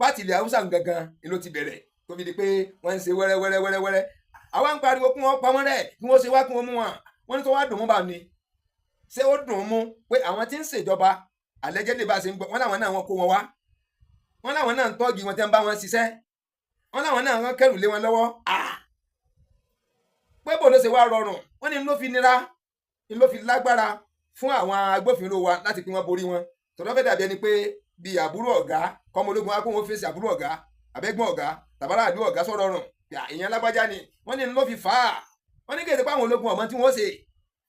pátì ilẹ̀ Haúsá gangan ló ti bẹ̀rẹ̀ tó fi di pé wọ́n ń ṣe wẹ́rẹ́wẹ́rẹ́ àwa ń pariwo kí wọ́n pa wọ́n rẹ̀ kí wọ́n ṣe wá kí wọ́n mú wọn wọ́n ní tó wá dùn mú bá ní ṣé ó dùn mú pé àwọn tí ń ṣèjọba àlẹ́jẹ́dẹ́ bá ṣe ń gbọ́ wọ́n láwọn náà wọ́n kó wọn wá wọ́n láwọn náà ń tọ́jú wọn tí wọ́n bá wọn ṣiṣẹ́ wọ́n láwọn náà wọ́n kẹrù lé wọn lọ́wọ́ pé bò ló ṣe wá rọrùn wọ́n ní ló fi nira ló fi lágbára fún àwọn agbófinró wa láti pín wọn borí wọn tọ́lọ́ fẹ́ dàbí ẹni pé bí àbúrò ọ̀gá kọ́mọ ológun wa kó wọn fèsì àbúrò ọ̀gá abẹ́gbọ́n ọ̀gá tàbárà àdó ọ̀gá sọ̀rọ̀ ọ̀rùn ìyẹn lágbájá ni wọ́n ní ló fi fà á wọ́n ní kéde pé àwọn ológun ọ̀mọ tí wọ́n ṣe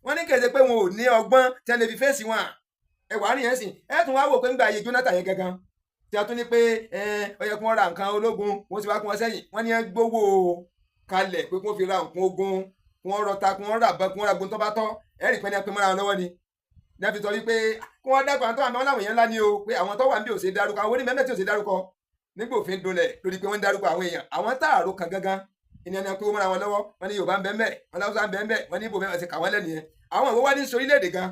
wọ́n ní kéde pé wọn ò ní ọgbọ́n tẹ́lẹ̀ fi fèsì wọn ẹ̀wà nìyẹn sìn ẹ̀ tún wá wò pé ń gba ayé Jonathan yẹn gangan tí a tún ní pé ó yẹ kí wọ́n ra nǹkan ológun wọ́n ti wá kí wọ́n sẹ́yìn wọ́n ní gbówó kalẹ̀ pé kí wọ́n fi ra nǹkan ogun kí wọ́n rọta kí wọ́n rà bọ́n kí wọ́n ra gbóntọ́ bá tọ́ ẹ̀rì pé ní ẹ pé mọ́ra wọn lọ́wọ́ ni ní a fi sọ wípé kí wọ́n dákọ̀ àwọn tó wà láwọn èèyàn ńlá ni o pé àwọn tó wà ń bí ò ṣe dárúkọ àwọn onímọ̀ tí ò ṣe dárúkọ nígbà òfin dunlẹ̀ lórí pé wọ́n ń dárúkọ àwọn èèyàn àwọn táàrò kan gangan ìyẹn ni pé wọ́n mọ́ra wọn lọ́wọ́ wọ́n ní Yorùbá ń bẹ ńbẹ̀ wọ́n láwùsá ń bẹ ńbẹ̀ wọ́n ní ibò mẹ́wàá ti kà wọ́n lẹ́nu yẹn àwọn ìwọ wá ní sorílẹ̀-èdè gan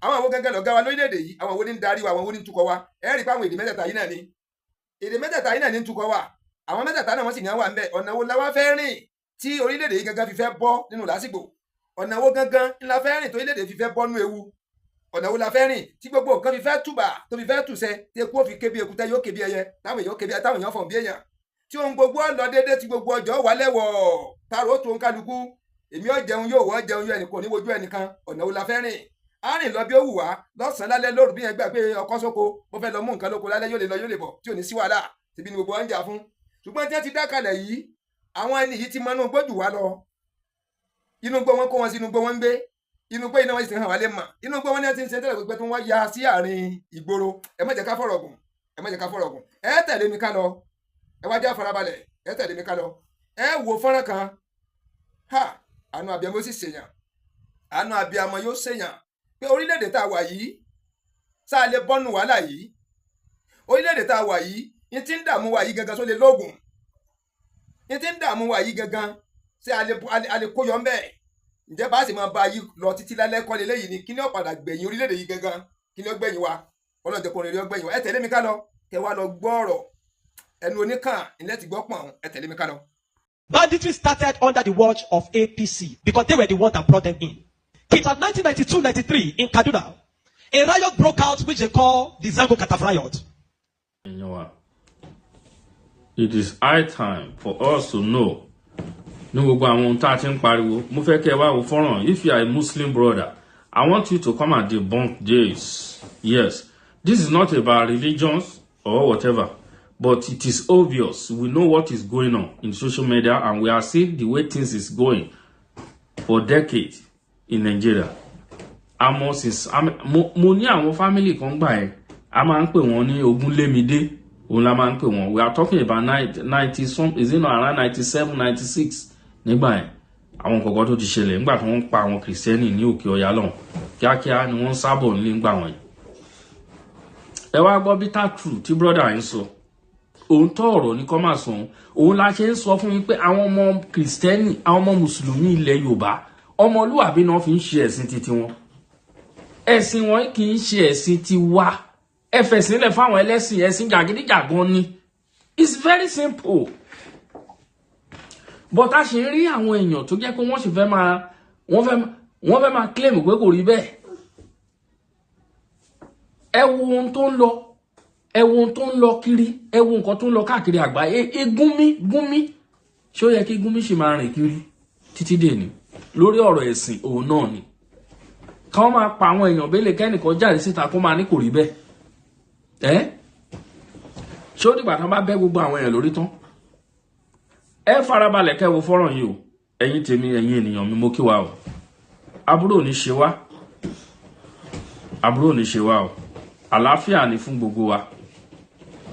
àwọn ìwọ gangan lọ̀gá wa lórílẹ̀-èdè yìí àwọn ìwọ ní ń darí wa àwọn ìwọ ní ń tukọ̀ wa ẹ̀rì pé àwọn èdè mẹ́tẹ̀ẹ̀ta yìí náà ni èdè mẹ́tẹ̀ẹ̀ta yìí náà ní ń tukọ̀ wa àwọn mẹ́tẹ̀ẹ̀ta náà wọ́n sì ní wà ń bẹ̀ ọ̀nà wo la wá fẹ́ rìn tí orílẹ̀-èdè yìí gangan fi fẹ́ bọ́ nínú lásìgbò ọ̀nà wo gangan ńlá fẹ́ rìn tó orílẹ̀-èdè fi fẹ́ bọ́ nínú ewu ọ̀nà wo la fẹ́ rìn tí gbogbo nǹkan fi fẹ́ tùbà tó fi fẹ́ tùsẹ̀ tí eku ó fi ké bí èkúté yóò ké bí ẹyẹ táwọn èèyàn fọ̀n bí èèyàn tí ohun gbogbo lọ déédéé tí gbogbo ọjọ́ wà lẹ́wọ̀ tààrọ̀ tó ń kálukú èmi ò jẹun yóò wọ́ jẹun yóò ẹnìkan níwojú ẹnìkan ọ̀nà wo la fẹ́ rìn á rìn lọ bí ó wù wá lọ́sàn-án lálẹ́ lóru bí yẹn gbà pé ọkọ́ sóko bó fẹ́ lọ mú nǹkan lóko lálẹ́ yóò lè lọ yóò lè bọ̀ tí ò ní sí wàhálà tìbí ni gbogbo wa ń jà fún ṣùgbọ́n tí wọ́n ti dákalẹ̀ yìí àwọn ẹni yìí ti mọ inú gbójú wa lọ inú gbó wọn kó wọn sí inú gbó wọn ń gbé inú gbó iná wọn sì hàn wá lè mà inú gbó wọn ní ti ń ṣe tẹ́lẹ̀ pípẹ́ tí wọ́n ya sí àárín ìgboro ẹ má jẹ́ ká fọ̀rọ̀ gùn ẹ tẹ̀lé mi ká lọ ẹ wá jẹ́ àfarabalẹ̀ ẹ tẹ̀lé mi ká lọ ẹ wo fọ́nrán kan àánú abiyamọ sì ṣèyàn àánú abiyamọ yóò ṣèyàn pé orílẹ̀-èdè tá a wà yìí sáà lè bọ́nu wàhálà yìí, orílẹ̀-èdè tá a wà yìí ní ti ń dààmú wa yìí gangan só lè lóògùn, ní ti ń dààmú wa yìí gangan ṣé a lè kó yọ ń bẹ́ẹ̀. Ǹjẹ́ bá sì máa bá yí lọ títí lálẹ́ kọ́ lélẹ́yìí ni kí ni ó padà gbẹ̀yìn orílẹ̀-èdè yìí gangan, kí ni ó gbẹ̀yìn wa, Ọlọ́run jẹ́ kó rere ó gbẹ̀yìn wa. Ẹ tẹ̀lé mi ká lọ kẹ wá lọ gbọ́ ọ̀rọ̀ ẹnu oníkàn ilẹ̀ ti gbọ́ pọ̀n, ẹ tẹ̀lé mi ká lọ. Banditry started under the watch of APC because they were the ones that brought them in. It was 1992-93 in Kaduna. A riot broke out which they call the Zango Kataf riot. It is high time for us to know. If you are a Muslim brother, I want you to come and debunk this. Yes, this is not about religions or whatever, but it is obvious. We know what is going on in social media, and we are seeing the way things is going for decades in Nigeria. Mo ní àwọn family kan gbà ẹ́, a máa ń pè wọ́n ní Ogunlémidé, òun la máa ń pè wọ́n. We are talking about 90 some, is it not around 97, 96 nígbà ẹ̀. Àwọn kọ̀kọ́ tó ti ṣẹlẹ̀ nígbà tí wọ́n pa àwọn Kìrìsìtẹ́nì ní Òkè Ọya lọ́hùn. Kíákíá ni wọ́n sábọ̀ nílé ńgbà wọ̀nyí. Ẹ wá gbọ́ bitter truth tí brother yín sọ. Òun tọ́ ọ̀rọ̀ ní kọ́ máa sọ òun la ṣe ń sọ fún yín pé àwọn ọmọ Kìrìsìtẹ́nì, àwọn ọmọ Mùsùlùmí ilẹ̀ Yorùbá, ọmọlúwàbí náà fi ń ṣe ẹ̀sìn titi wọn. Ẹ̀sìn wọn kì í ṣe ẹ̀sìn ti wá. Ẹ fẹ̀sìn lẹ̀ fáwọn ẹlẹ́sìn ẹ̀sìn jàgídíjàgan ni. It's very simple. But a ṣe ń rí àwọn èèyàn tó jẹ́ pé wọ́n sì fẹ́ máa wọ́n fẹ́ máa claim pé kò rí bẹ́ẹ̀. Ẹ wo ohun tó ń lọ, ẹ wo ohun tó ń lọ kiri, ẹ wo nǹkan tó ń lọ káàkiri àgbáyé. Gúnmí ṣé ó yẹ kí Gúnmí sì máa rìn kiri títí dèní lórí ọ̀rọ̀ ẹ̀sìn òun náà ni. Káwọn máa pa àwọn èèyàn bẹ́lẹ̀ kẹ́nìkan jáde síta kó máa ní kò rí bẹ́ẹ̀. Ṣé ó dìgbà tán bá bẹ́ gbogbo àwọn èèyàn lórí tán? Ẹ farabalẹ̀ kẹ́ wo fọ́nrán yìí o, ẹ̀yin tèmi, ẹ̀yin ènìyàn mi, mo kí wa o. Aburú ò ní ṣe wá, aburú ò ní ṣe wá o. Àlàáfíà ni fún gbogbo wa.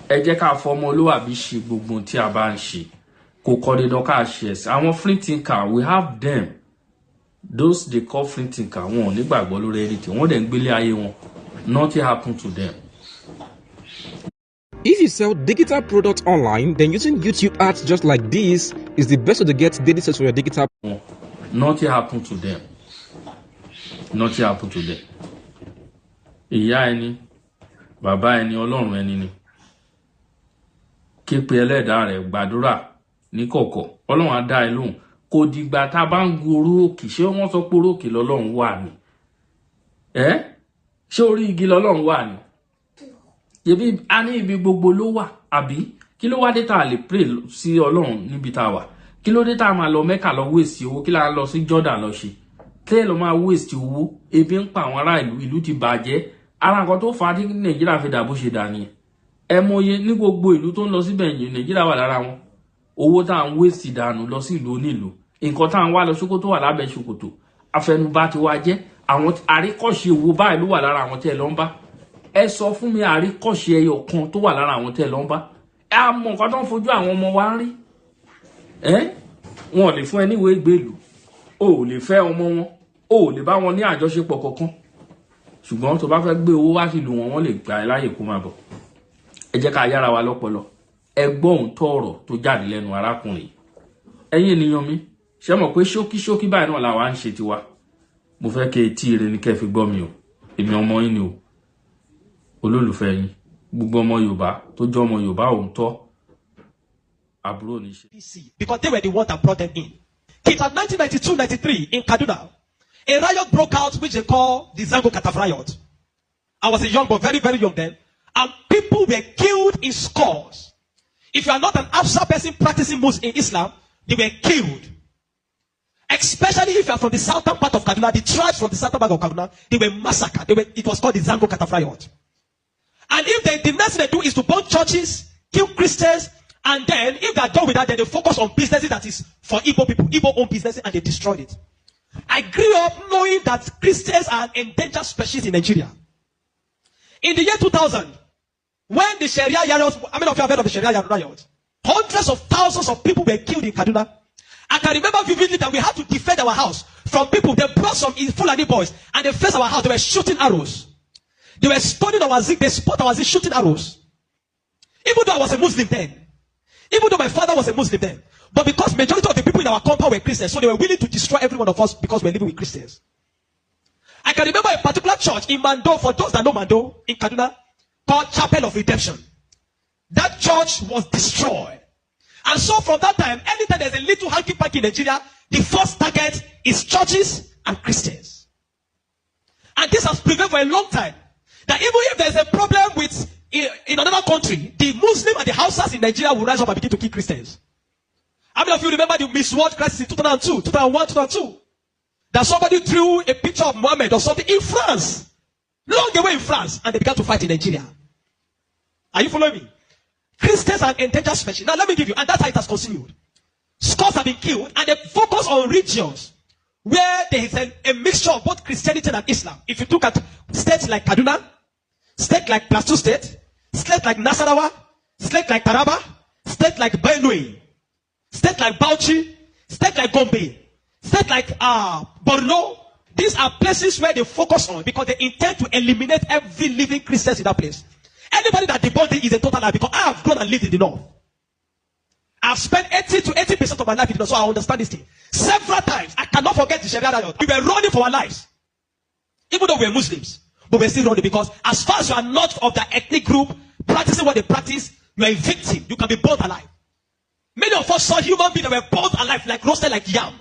Ẹ jẹ́ ká fọmọ olúwàbí ṣe gbogbo tí a bá ń ṣe. Kò kọ́ dandan ká ṣe ẹ̀sìn. Àwọn free thinker, we have them. Those they call free thinker, wọn ò ní gbàgbọ́ lórí anything. Wọ́n dẹ̀ ń gbélé ayé wọn. Nothing happened to them. If you sell digital products online, then using YouTube ads just like this is the best way to get daily sales for your digital. Nothing happened to them. Nothing happened to them. Ìyá ẹni, bàbá ẹni, Ọlọ́run ẹni ni. Képe ẹlẹ́dàá rẹ̀ gbàdúrà ní kọ̀kọ̀. Ọlọ́run á dá ẹ lóhùn. Kò dìgbà tá bá ń gorí òkè. Ṣé wọ́n sọ pé orí òkè lọ́lọ́run wà ni? Ṣé orí igi lọ́lọ́run wà ni? Yẹbi a ní ibi gbogbo ló wà, àbí kí ló wá dé tá lè pray sí Ọlọ́run níbi tá wà? Kí ló dé tá máa lọ Mẹ́kà lọ waste owó, kí la lọ sí Jordan lọ ṣe? Tẹ́ lọ máa waste owó, ebi ń pa àwọn ará ìlú ti bàjẹ́. Ara nǹkan tó fà á tí Nàìjíríà fi dà bó ṣe dà nìyẹn. Ẹ mọye ní gbogbo ìlú tó ń lọ síbẹ̀ yìí, Nàìjíríà wà lára wọn. Owó tá ń waste dànù lọ sí ìlú onílùú. Nǹkan tá ń wá lọ Sókótó wà lábẹ́ Sókótó. Afẹnubá ti wá jẹ́ àwọn àríkọ́ṣe owó báyìí ló wà lára àwọn tẹ́ lọ ń bá. Ẹ sọ fún mi àríkọ́ṣe ẹyọ kan tó wà lára àwọn tẹ́ lọ ń bá. Ẹ mọ̀ nǹkan tó ń fojú àwọn ọmọ wa ń rí. Wọn ò lè fún ẹ níwèé ìgbélú. O ò lè fẹ́ ọmọ wọn. O ò lè bá wọn ní àjọṣepọ̀ kankan. Ṣùgbọ́n tó bá fẹ́ gbé owó wá sí ìlú wọn, wọ́n lè gbà ẹ́ láyè kó máa bọ̀. Ẹ jẹ́ ká yára wa lọ́pọlọ. Ẹ gbọ́ ohun tó ọ̀rọ̀ tó jáde lẹ́nu arákùnrin. Ẹ̀yin ènìyàn mi, ṣé mọ̀ pé ṣókíṣókí báyìí náà làwa ń ṣe tiwa. Mo fẹ́ kí etí ire ní kẹ́ fi gbọ́ mi o. Èmi ọmọ yín ni o. Olólùfẹ́ yín. Gbogbo ọmọ Yorùbá tó jẹ́ ọmọ Yorùbá òótọ́. Àbúrò ní ṣe. Because they were the ones that brought them in. It was 1992-93 in Kaduna. A riot broke out which they call the Zango Kataf riot. I was a young boy, very, very young then. And people were killed in scores. If you are not an Afsa person practicing Muslim in Islam, they were killed. Especially if you are from the southern part of Kaduna, the tribes from the southern part of Kaduna, they were massacred. It was called the Zango Kataf riot. And if the next thing they do is to burn churches, kill Christians, and then if they are done with that, then they focus on businesses that is for Igbo people, Igbo-owned businesses, and they destroyed it. I grew up knowing that Christians are an endangered species in Nigeria. In the year 2000, when the Sharia riots, how many of you have heard of the Sharia riot? Hundreds of thousands of people were killed in Kaduna. I can remember vividly that we had to defend our house from people. They brought some Fulani boys and they faced our house. They were shooting arrows. They were stoning our zinc. They spot our zinc shooting arrows. Even though I was a Muslim then. Even though my father was a Muslim then. But because majority of the people in our compound were Christians, so they were willing to destroy every one of us because we're living with Christians. I can remember a particular church in Mando, for those that know Mando, in Kaduna, called Chapel of Redemption. That church was destroyed. And so from that time, anytime there's a little hanky-panky in Nigeria, the first target is churches and Christians. And this has prevailed for a long time. That even if there's a problem with in another country, the Muslim and the Hausas in Nigeria will rise up and begin to kill Christians. How many of you remember the Miss World crisis in 2002, 2001, 2002? That somebody threw a picture of Muhammad or something in France. Long away in France. And they began to fight in Nigeria. Are you following me? Christians are endangered species. Now let me give you, and that's how it has continued. Scores have been killed, and they focus on regions where there is a mixture of both Christianity and Islam. If you look at states like Kaduna, states like Plateau State, states like Nasarawa, states like Taraba, states like Benue, states like Bauchi, states like Gombe, states like Borno. These are places where they focus on because they intend to eliminate every living Christian in that place. Anybody that debunks it is a total lie because I have grown and lived in the north. I've spent 80 to 80% of my life in the north, so I understand this thing. Several times, I cannot forget the Sharia riot. We were running for our lives. Even though we're Muslims, but we're still running because as far as you are not of that ethnic group, practicing what they practice, you are a victim. You can be burned alive. Many of us saw human beings that were burned alive, like roasted like yam.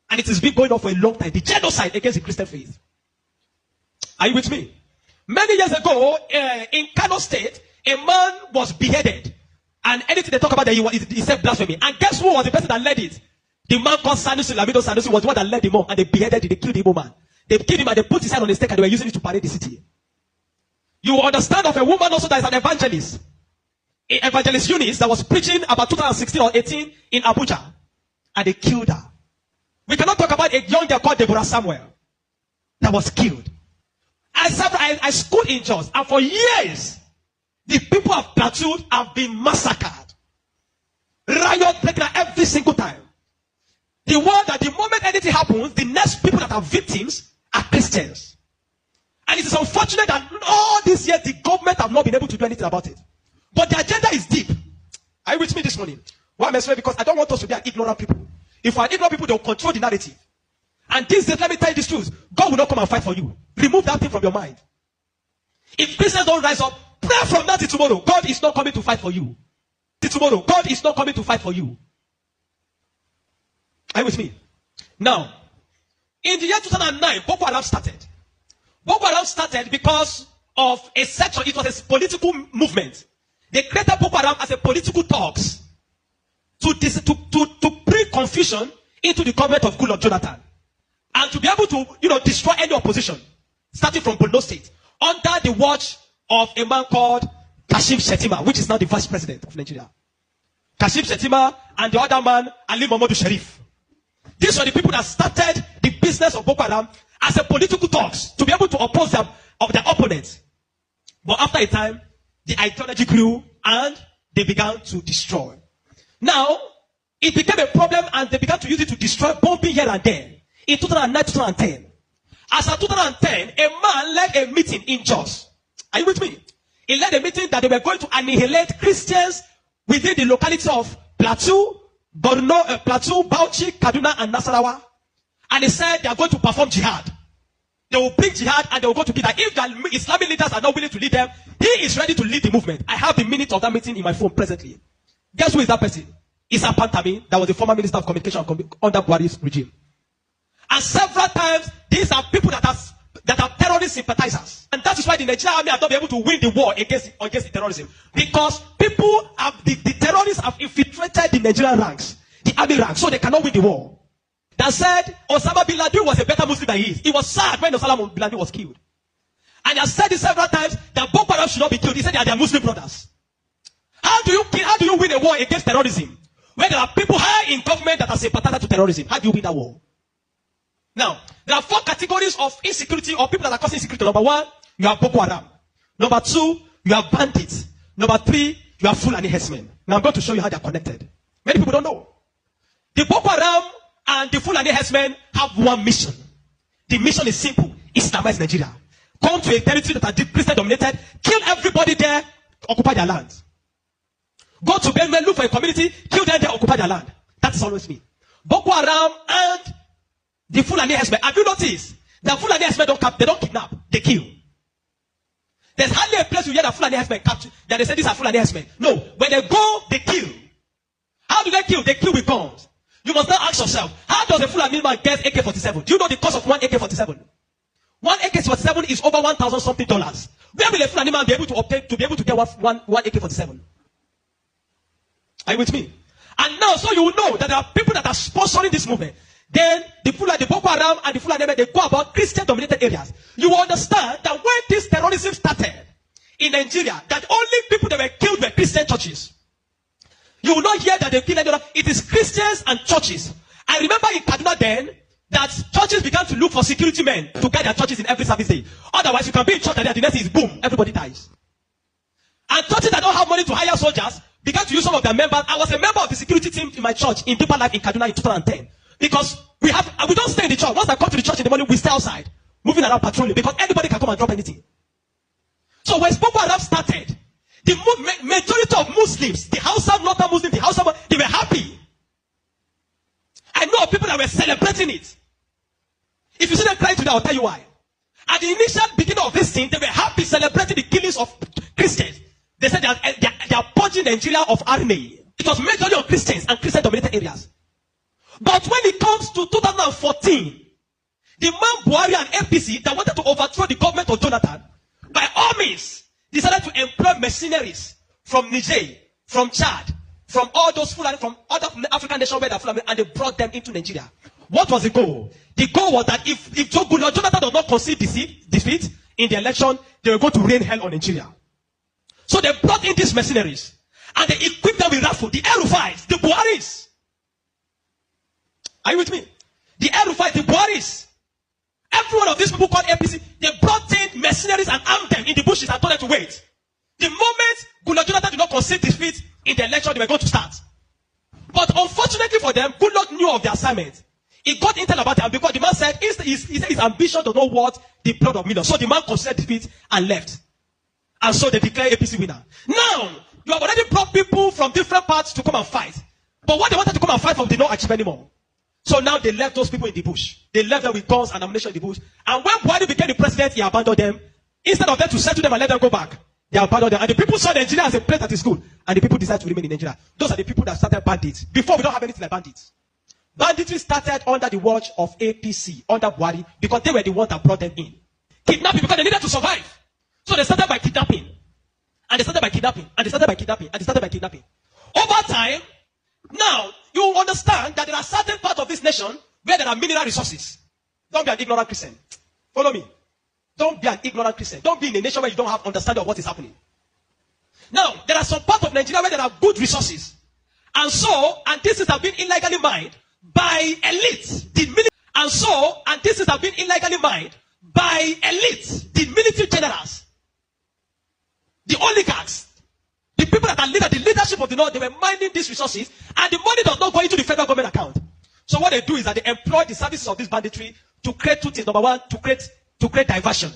And it has been going on for a long time. The genocide against the Christian faith. Are you with me? Many years ago, in Kano State, a man was beheaded. And anything they talk about, he said blasphemy. And guess who was the person that led it? The man called Sanusi, Lamido Sanusi, was the one that led him on. And they beheaded him, they killed the man. They killed him and they put his head on the stake and they were using it to parade the city. You understand of a woman also that is an evangelist. Evangelist Eunice that was preaching about 2016 or 18 in Abuja. And they killed her. We cannot talk about a young girl called Deborah Samuel that was killed. I schooled in Jos, and for years, the people of Plateau have been massacred. Riot breaking out every single time. The one that the moment anything happens, the next people that are victims are Christians. And it is unfortunate that all these years the government have not been able to do anything about it. But the agenda is deep. Are you with me this morning? Why am I saying? Because I don't want us to be an ignorant people. If we are ignorant people, they will control the narrative. And this days, let me tell you this truth. God will not come and fight for you. Remove that thing from your mind. If Christians don't rise up, pray from now till tomorrow. God is not coming to fight for you. Till tomorrow, God is not coming to fight for you. Are you with me? Now, in the year 2009, Boko Haram started. Boko Haram started because of a section. It was a political movement. They created Boko Haram as a political talks to bring confusion into the government of Goodluck Jonathan. And to be able to, destroy any opposition, starting from Borno State, under the watch of a man called Kashim Shettima, which is now the vice president of Nigeria. Kashim Shettima and the other man, Ali Mohammed Sharif. These were the people that started the business of Boko Haram as a political talks to be able to oppose their opponents. But after a time, the ideology grew and they began to destroy. Now, it became a problem and they began to use it to destroy, bombing here and there. In 2009, 2010. As of 2010, a man led a meeting in Jos. Are you with me? He led a meeting that they were going to annihilate Christians within the locality of Plateau, Borno, Plateau, Bauchi, Kaduna, and Nasarawa. And he said they are going to perform jihad. They will bring jihad and they will go to kill that. If the Islamic leaders are not willing to lead them, he is ready to lead the movement. I have the minute of that meeting in my phone presently. Guess who is that person? Issa Pantami, that was the former Minister of Communication under Buhari's regime. And several times, these are people that are terrorist sympathizers. And that is why the Nigerian army have not been able to win the war against the terrorism. Because people have, the terrorists have infiltrated the Nigerian ranks, the army ranks, so they cannot win the war. That said, Osama bin Laden was a better Muslim than he is. He was sad when Osama bin Laden was killed. And he has said it several times that Boko Haram should not be killed. He said they are their Muslim brothers. How do you win a war against terrorism? When there are people high in government that are sympathizers to terrorism, how do you win that war? Now, there are 4 categories of insecurity or people that are causing insecurity. Number 1, you have Boko Haram. Number 2, you have bandits. Number 3, you have Fulani herdsmen. Now I'm going to show you how they are connected. Many people don't know. The Boko Haram and the Fulani herdsmen have one mission. The mission is simple: Islamize Nigeria. Come to a territory that are Christian dominated, kill everybody there, occupy their land. Go to Benue, look for a community, kill them there, occupy their land. That's always me. Boko Haram and the Fulani herdsmen. Have you noticed that Fulani herdsmen they don't kidnap, they kill? There's hardly a place you hear that Fulani herdsmen capture that they say these are Fulani herdsmen. No, when they go, they kill. How do they kill? They kill with guns. You must now ask yourself, how does a Fulani man get AK-47? Do you know the cost of one AK-47? One AK-47 is over $1,000 something. Where will a Fulani man be able to obtain to be able to get one AK-47? Are you with me? And now, so you will know that there are people that are sponsoring this movement. Then the Boko Haram and the Fulani, they go about Christian-dominated areas. You will understand that when this terrorism started in Nigeria, that only people that were killed were Christian churches. You will not hear that they killed anyone. It is Christians and churches. I remember in Kaduna then that churches began to look for security men to guide their churches in every service day. Otherwise, you can be in church and then the next is boom, everybody dies. And churches that don't have money to hire soldiers began to use some of their members. I was a member of the security team in my church in Deeper Life in Kaduna in 2010. Because we don't stay in the church. Once I come to the church in the morning, we stay outside, moving around patrolling, because anybody can come and drop anything. So when Boko Haram started, the majority of Muslims, the Hausa, Northern Muslims, the Hausa, they were happy. I know of people that were celebrating it. If you see them crying today, I'll tell you why. At the initial beginning of this thing, they were happy celebrating the killings of Christians. They said they are purging Nigeria of army. It was majorly on Christians and Christian-dominated areas. But when it comes to 2014, the man Buhari and APC that wanted to overthrow the government of Jonathan, by all means, decided to employ mercenaries from Niger, from Chad, from all those Fulani, from other African nations where they are Fulani, and they brought them into Nigeria. What was the goal? The goal was that if Jonathan does not concede defeat in the election, they were going to rain hell on Nigeria. So they brought in these mercenaries, and they equipped them with rifles, the El-Rufais, the Buharis. Are you with me? The El-Rufais, the Buharis. Every one of these people called APC, they brought in mercenaries and armed them in the bushes and told them to wait. The moment Goodluck Jonathan did not concede defeat in the election, they were going to start. But unfortunately for them, Goodluck knew of the assignment. He got intel about it, and because the man said his ambition does not worth the blood of millions. So the man conceded defeat and left. And so they declared APC winner. Now, you have already brought people from different parts to come and fight. But what they wanted to come and fight for, they did not achieve anymore. So now they left those people in the bush. They left them with guns and ammunition in the bush. And when Buhari became the president, he abandoned them. Instead of them to settle them and let them go back, they abandoned them. And the people saw Nigeria as a place that is good. And the people decided to remain in Nigeria. Those are the people that started bandits. Before, we don't have anything like bandits. Banditry started under the watch of APC, under Buhari, because they were the ones that brought them in. Kidnapping, because they needed to survive. So they started by kidnapping. And they started by kidnapping. And they started by kidnapping. And they started by kidnapping. Over time, now, you understand that there are certain parts of this nation where there are mineral resources. Don't be an ignorant Christian. Follow me. Don't be an ignorant Christian. Don't be in a nation where you don't have understanding of what is happening. Now, there are some parts of Nigeria where there are good resources. And this is have been illegally mined by elites. This is have been illegally mined by elites, the military generals, the oligarchs. The people that are the leadership of the North, they were mining these resources, and the money does not go into the federal government account. So what they do is that they employ the services of this banditry to create two things. Number one, to create diversion.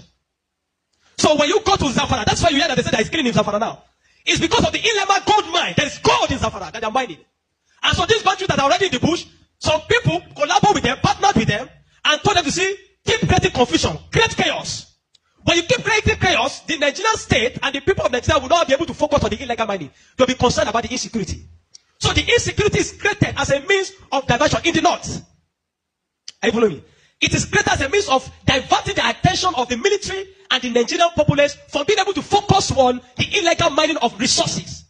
So when you go to Zamfara, that's why you hear that they say there is killing in Zamfara now. It's because of the Ilema gold mine. There is gold in Zamfara that they are mining. And so these bandits that are already in the bush, some people collaborate with them, partnered with them, and told them to see, keep creating confusion, create chaos. When you keep creating chaos, the Nigerian state and the people of Nigeria will not be able to focus on the illegal mining. They'll be concerned about the insecurity. So the insecurity is created as a means of diversion in the north. Are you following me? It is created as a means of diverting the attention of the military and the Nigerian populace from being able to focus on the illegal mining of resources.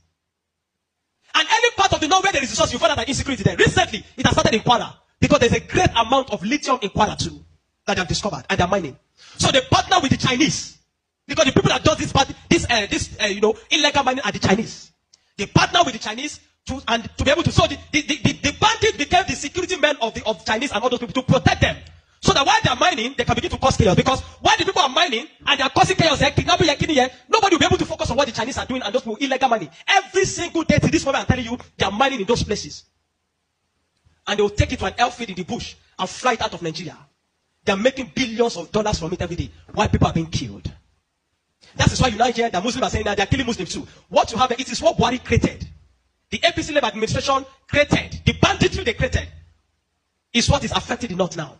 And any part of the north where there is resource, you find that insecurity there. Recently, it has started in Kwara because there's a great amount of lithium in Kwara too that they have discovered and they're mining. So they partner with the Chinese because the people that do this illegal mining are the Chinese. They partner with the Chinese to be able to. So the bandits became the security men of Chinese and all those people to protect them. So that while they are mining, they can begin to cause chaos. Because while the people are mining and they are causing chaos, kidnapping, nobody will be able to focus on what the Chinese are doing and those people illegal mining. Every single day to this moment, I'm telling you, they are mining in those places. and they will take it to an airfield in the bush and fly it out of Nigeria. They are making billions of dollars from it every day. Why people are being killed? That is why you now hear that Muslims are saying that they are killing Muslims too. What you have, it is what Buhari created. The APC-led administration created. The banditry they created is what is affecting the North now.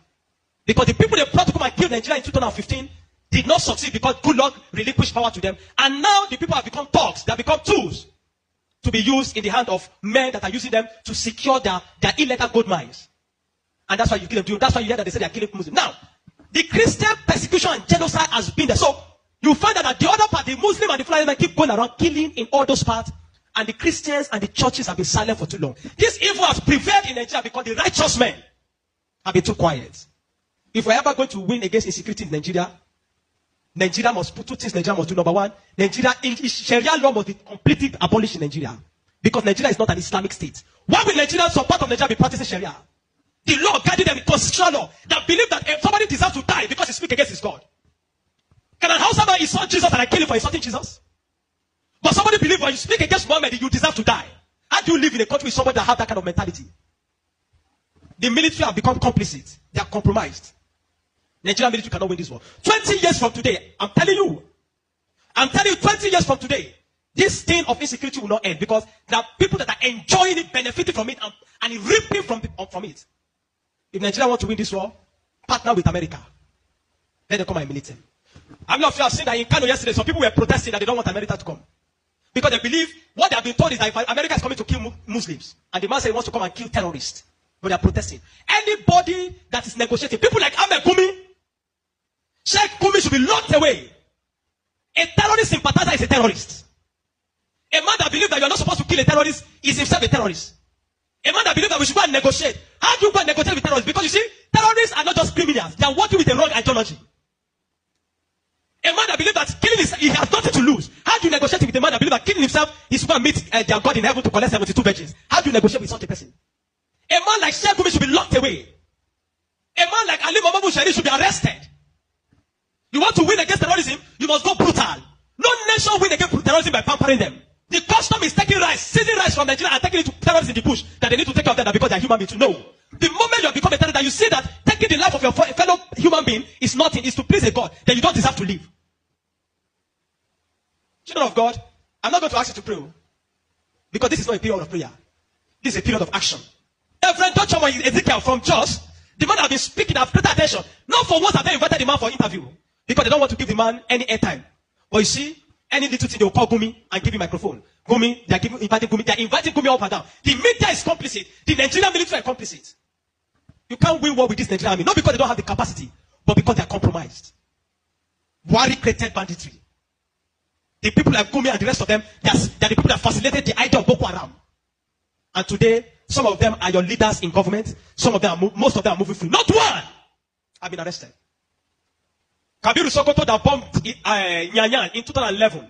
Because the people they brought to come and kill Nigeria in 2015 did not succeed because good luck relinquished power to them. And now the people have become thugs. They have become tools to be used in the hand of men that are using them to secure their illegal gold mines. And that's why you kill them. That's why you hear that they say they are killing Muslims. Now, the Christian persecution and genocide has been there. So, you find that the other part, the Muslim and the Fulani men keep going around killing in all those parts. And the Christians and the churches have been silent for too long. This evil has prevailed in Nigeria because the righteous men have been too quiet. If we're ever going to win against insecurity in Nigeria, Nigeria must put two things Nigeria must do. Number one, Sharia law must be completely abolished in Nigeria. Because Nigeria is not an Islamic state. Why will Nigerians or part of Nigeria be practicing Sharia? The law guiding them, constitutional law, that believe that if somebody deserves to die because he speaks against his God. Can an Hausa man insult Jesus and I kill him for insulting Jesus? But somebody believe when you speak against Muhammad, you deserve to die. How do you live in a country with somebody that have that kind of mentality? The military have become complicit. They are compromised. Nigerian military cannot win this war. 20 years from today, I'm telling you, 20 years from today, this thing of insecurity will not end because there are people that are enjoying it, benefiting from it, and reaping from it. If Nigeria want to win this war, partner with America. Let them come and militate. I'm not sure I've seen that in Kano yesterday, some people were protesting that they don't want America to come. Because they believe what they have been told is that if America is coming to kill Muslims, and the man says he wants to come and kill terrorists, but they are protesting. Anybody that is negotiating, people like Ahmed Gumi, Sheikh Gumi should be locked away. A terrorist sympathizer is a terrorist. A man that believes that you are not supposed to kill a terrorist is himself a terrorist. A man that believes that we should go and negotiate. How do you go and negotiate with terrorists? Because you see, terrorists are not just criminals. They are working with a wrong ideology. A man that believes that killing he has nothing to lose. How do you negotiate with a man that believes that killing himself is going to meet their God in heaven to collect 72 virgins? How do you negotiate with such a person? A man like Sheikh Gumi should be locked away. A man like Ali Mohammed Buhari should be arrested. You want to win against terrorism, you must go brutal. No nation win against terrorism by pampering them. The custom is taking rice, seizing rice from Nigeria and taking it to terrorists in the bush that they need to take care of them because they are human beings. No. The moment you have become a terrorist, that you see that taking the life of your fellow human being is nothing, is to please a God, then you don't deserve to live. Children of God, I'm not going to ask you to pray because this is not a period of prayer. This is a period of action. Reverend Dr. Ezekiel from Jos, the man have been speaking, have paid attention. Not for what have they invited the man for interview because they don't want to give the man any airtime. But you see, any little thing they will call Gumi and give him microphone. Gumi, they are inviting Gumi up and down. The media is complicit. The Nigerian military are complicit. You can't win war with this Nigerian army, not because they don't have the capacity, but because they are compromised. Buhari created banditry. The people like Gumi and the rest of them, they are the people that facilitated the idea of Boko Haram. And today, some of them are your leaders in government. Some of them, most of them are moving free. Not one have been arrested. Kabiru Sokoto that bombed Nyanyan in 2011.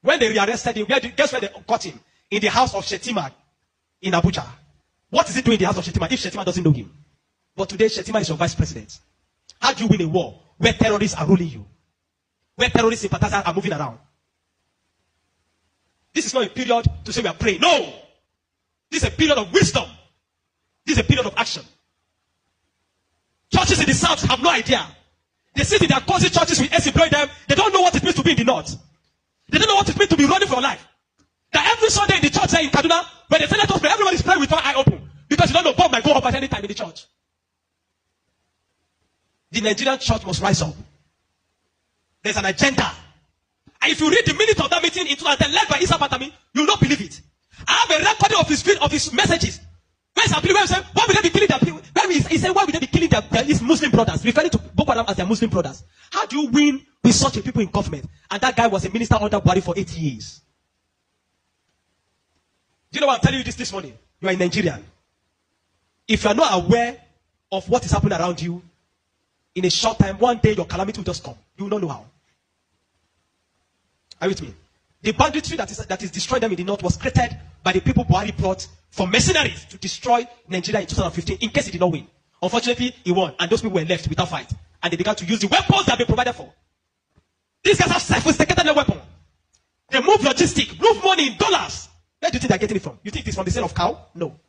When they rearrested him, guess where they caught him? In the house of Shetima in Abuja. What is he doing in the house of Shetima if Shetima doesn't know him? But today, Shetima is your vice president. How do you win a war where terrorists are ruling you? Where terrorist sympathizers are moving around? This is not a period to say we are praying. No! This is a period of wisdom. This is a period of action. Churches in the south have no idea. They sit in their cozy churches with AC blowing them. They don't know what it means to be in the north. They don't know what it means to be running for your life. That every Sunday in the church there in Kaduna, when they say let us pray, everyone is praying with one eye open. Because you don't know, bomb might go up at any time in the church. The Nigerian church must rise up. There's an agenda. And if you read the minutes of that meeting in 2010 led by Isa Patami, you will not believe it. I have a recording of his messages. Where he said, why would they be killing their people? He said, why would they be killing his Muslim brothers? Referring to Boko Haram as their Muslim brothers. How do you win with such a people in government? And that guy was a minister under Buhari for 8 years. Do you know what I'm telling you this morning? You are a Nigerian. If you are not aware of what is happening around you, in a short time, one day your calamity will just come. You will not know how. Are you with me? The banditry that is destroying them in the north was created by the people Buhari brought for mercenaries to destroy Nigeria in 2015 in case he did not win. Unfortunately, he won, and those people were left without fight. And they began to use the weapons that have been provided for. These guys have sophisticated their weapon. They move logistics, move money in dollars. Where do you think they're getting it from? You think it's from the sale of cow? No.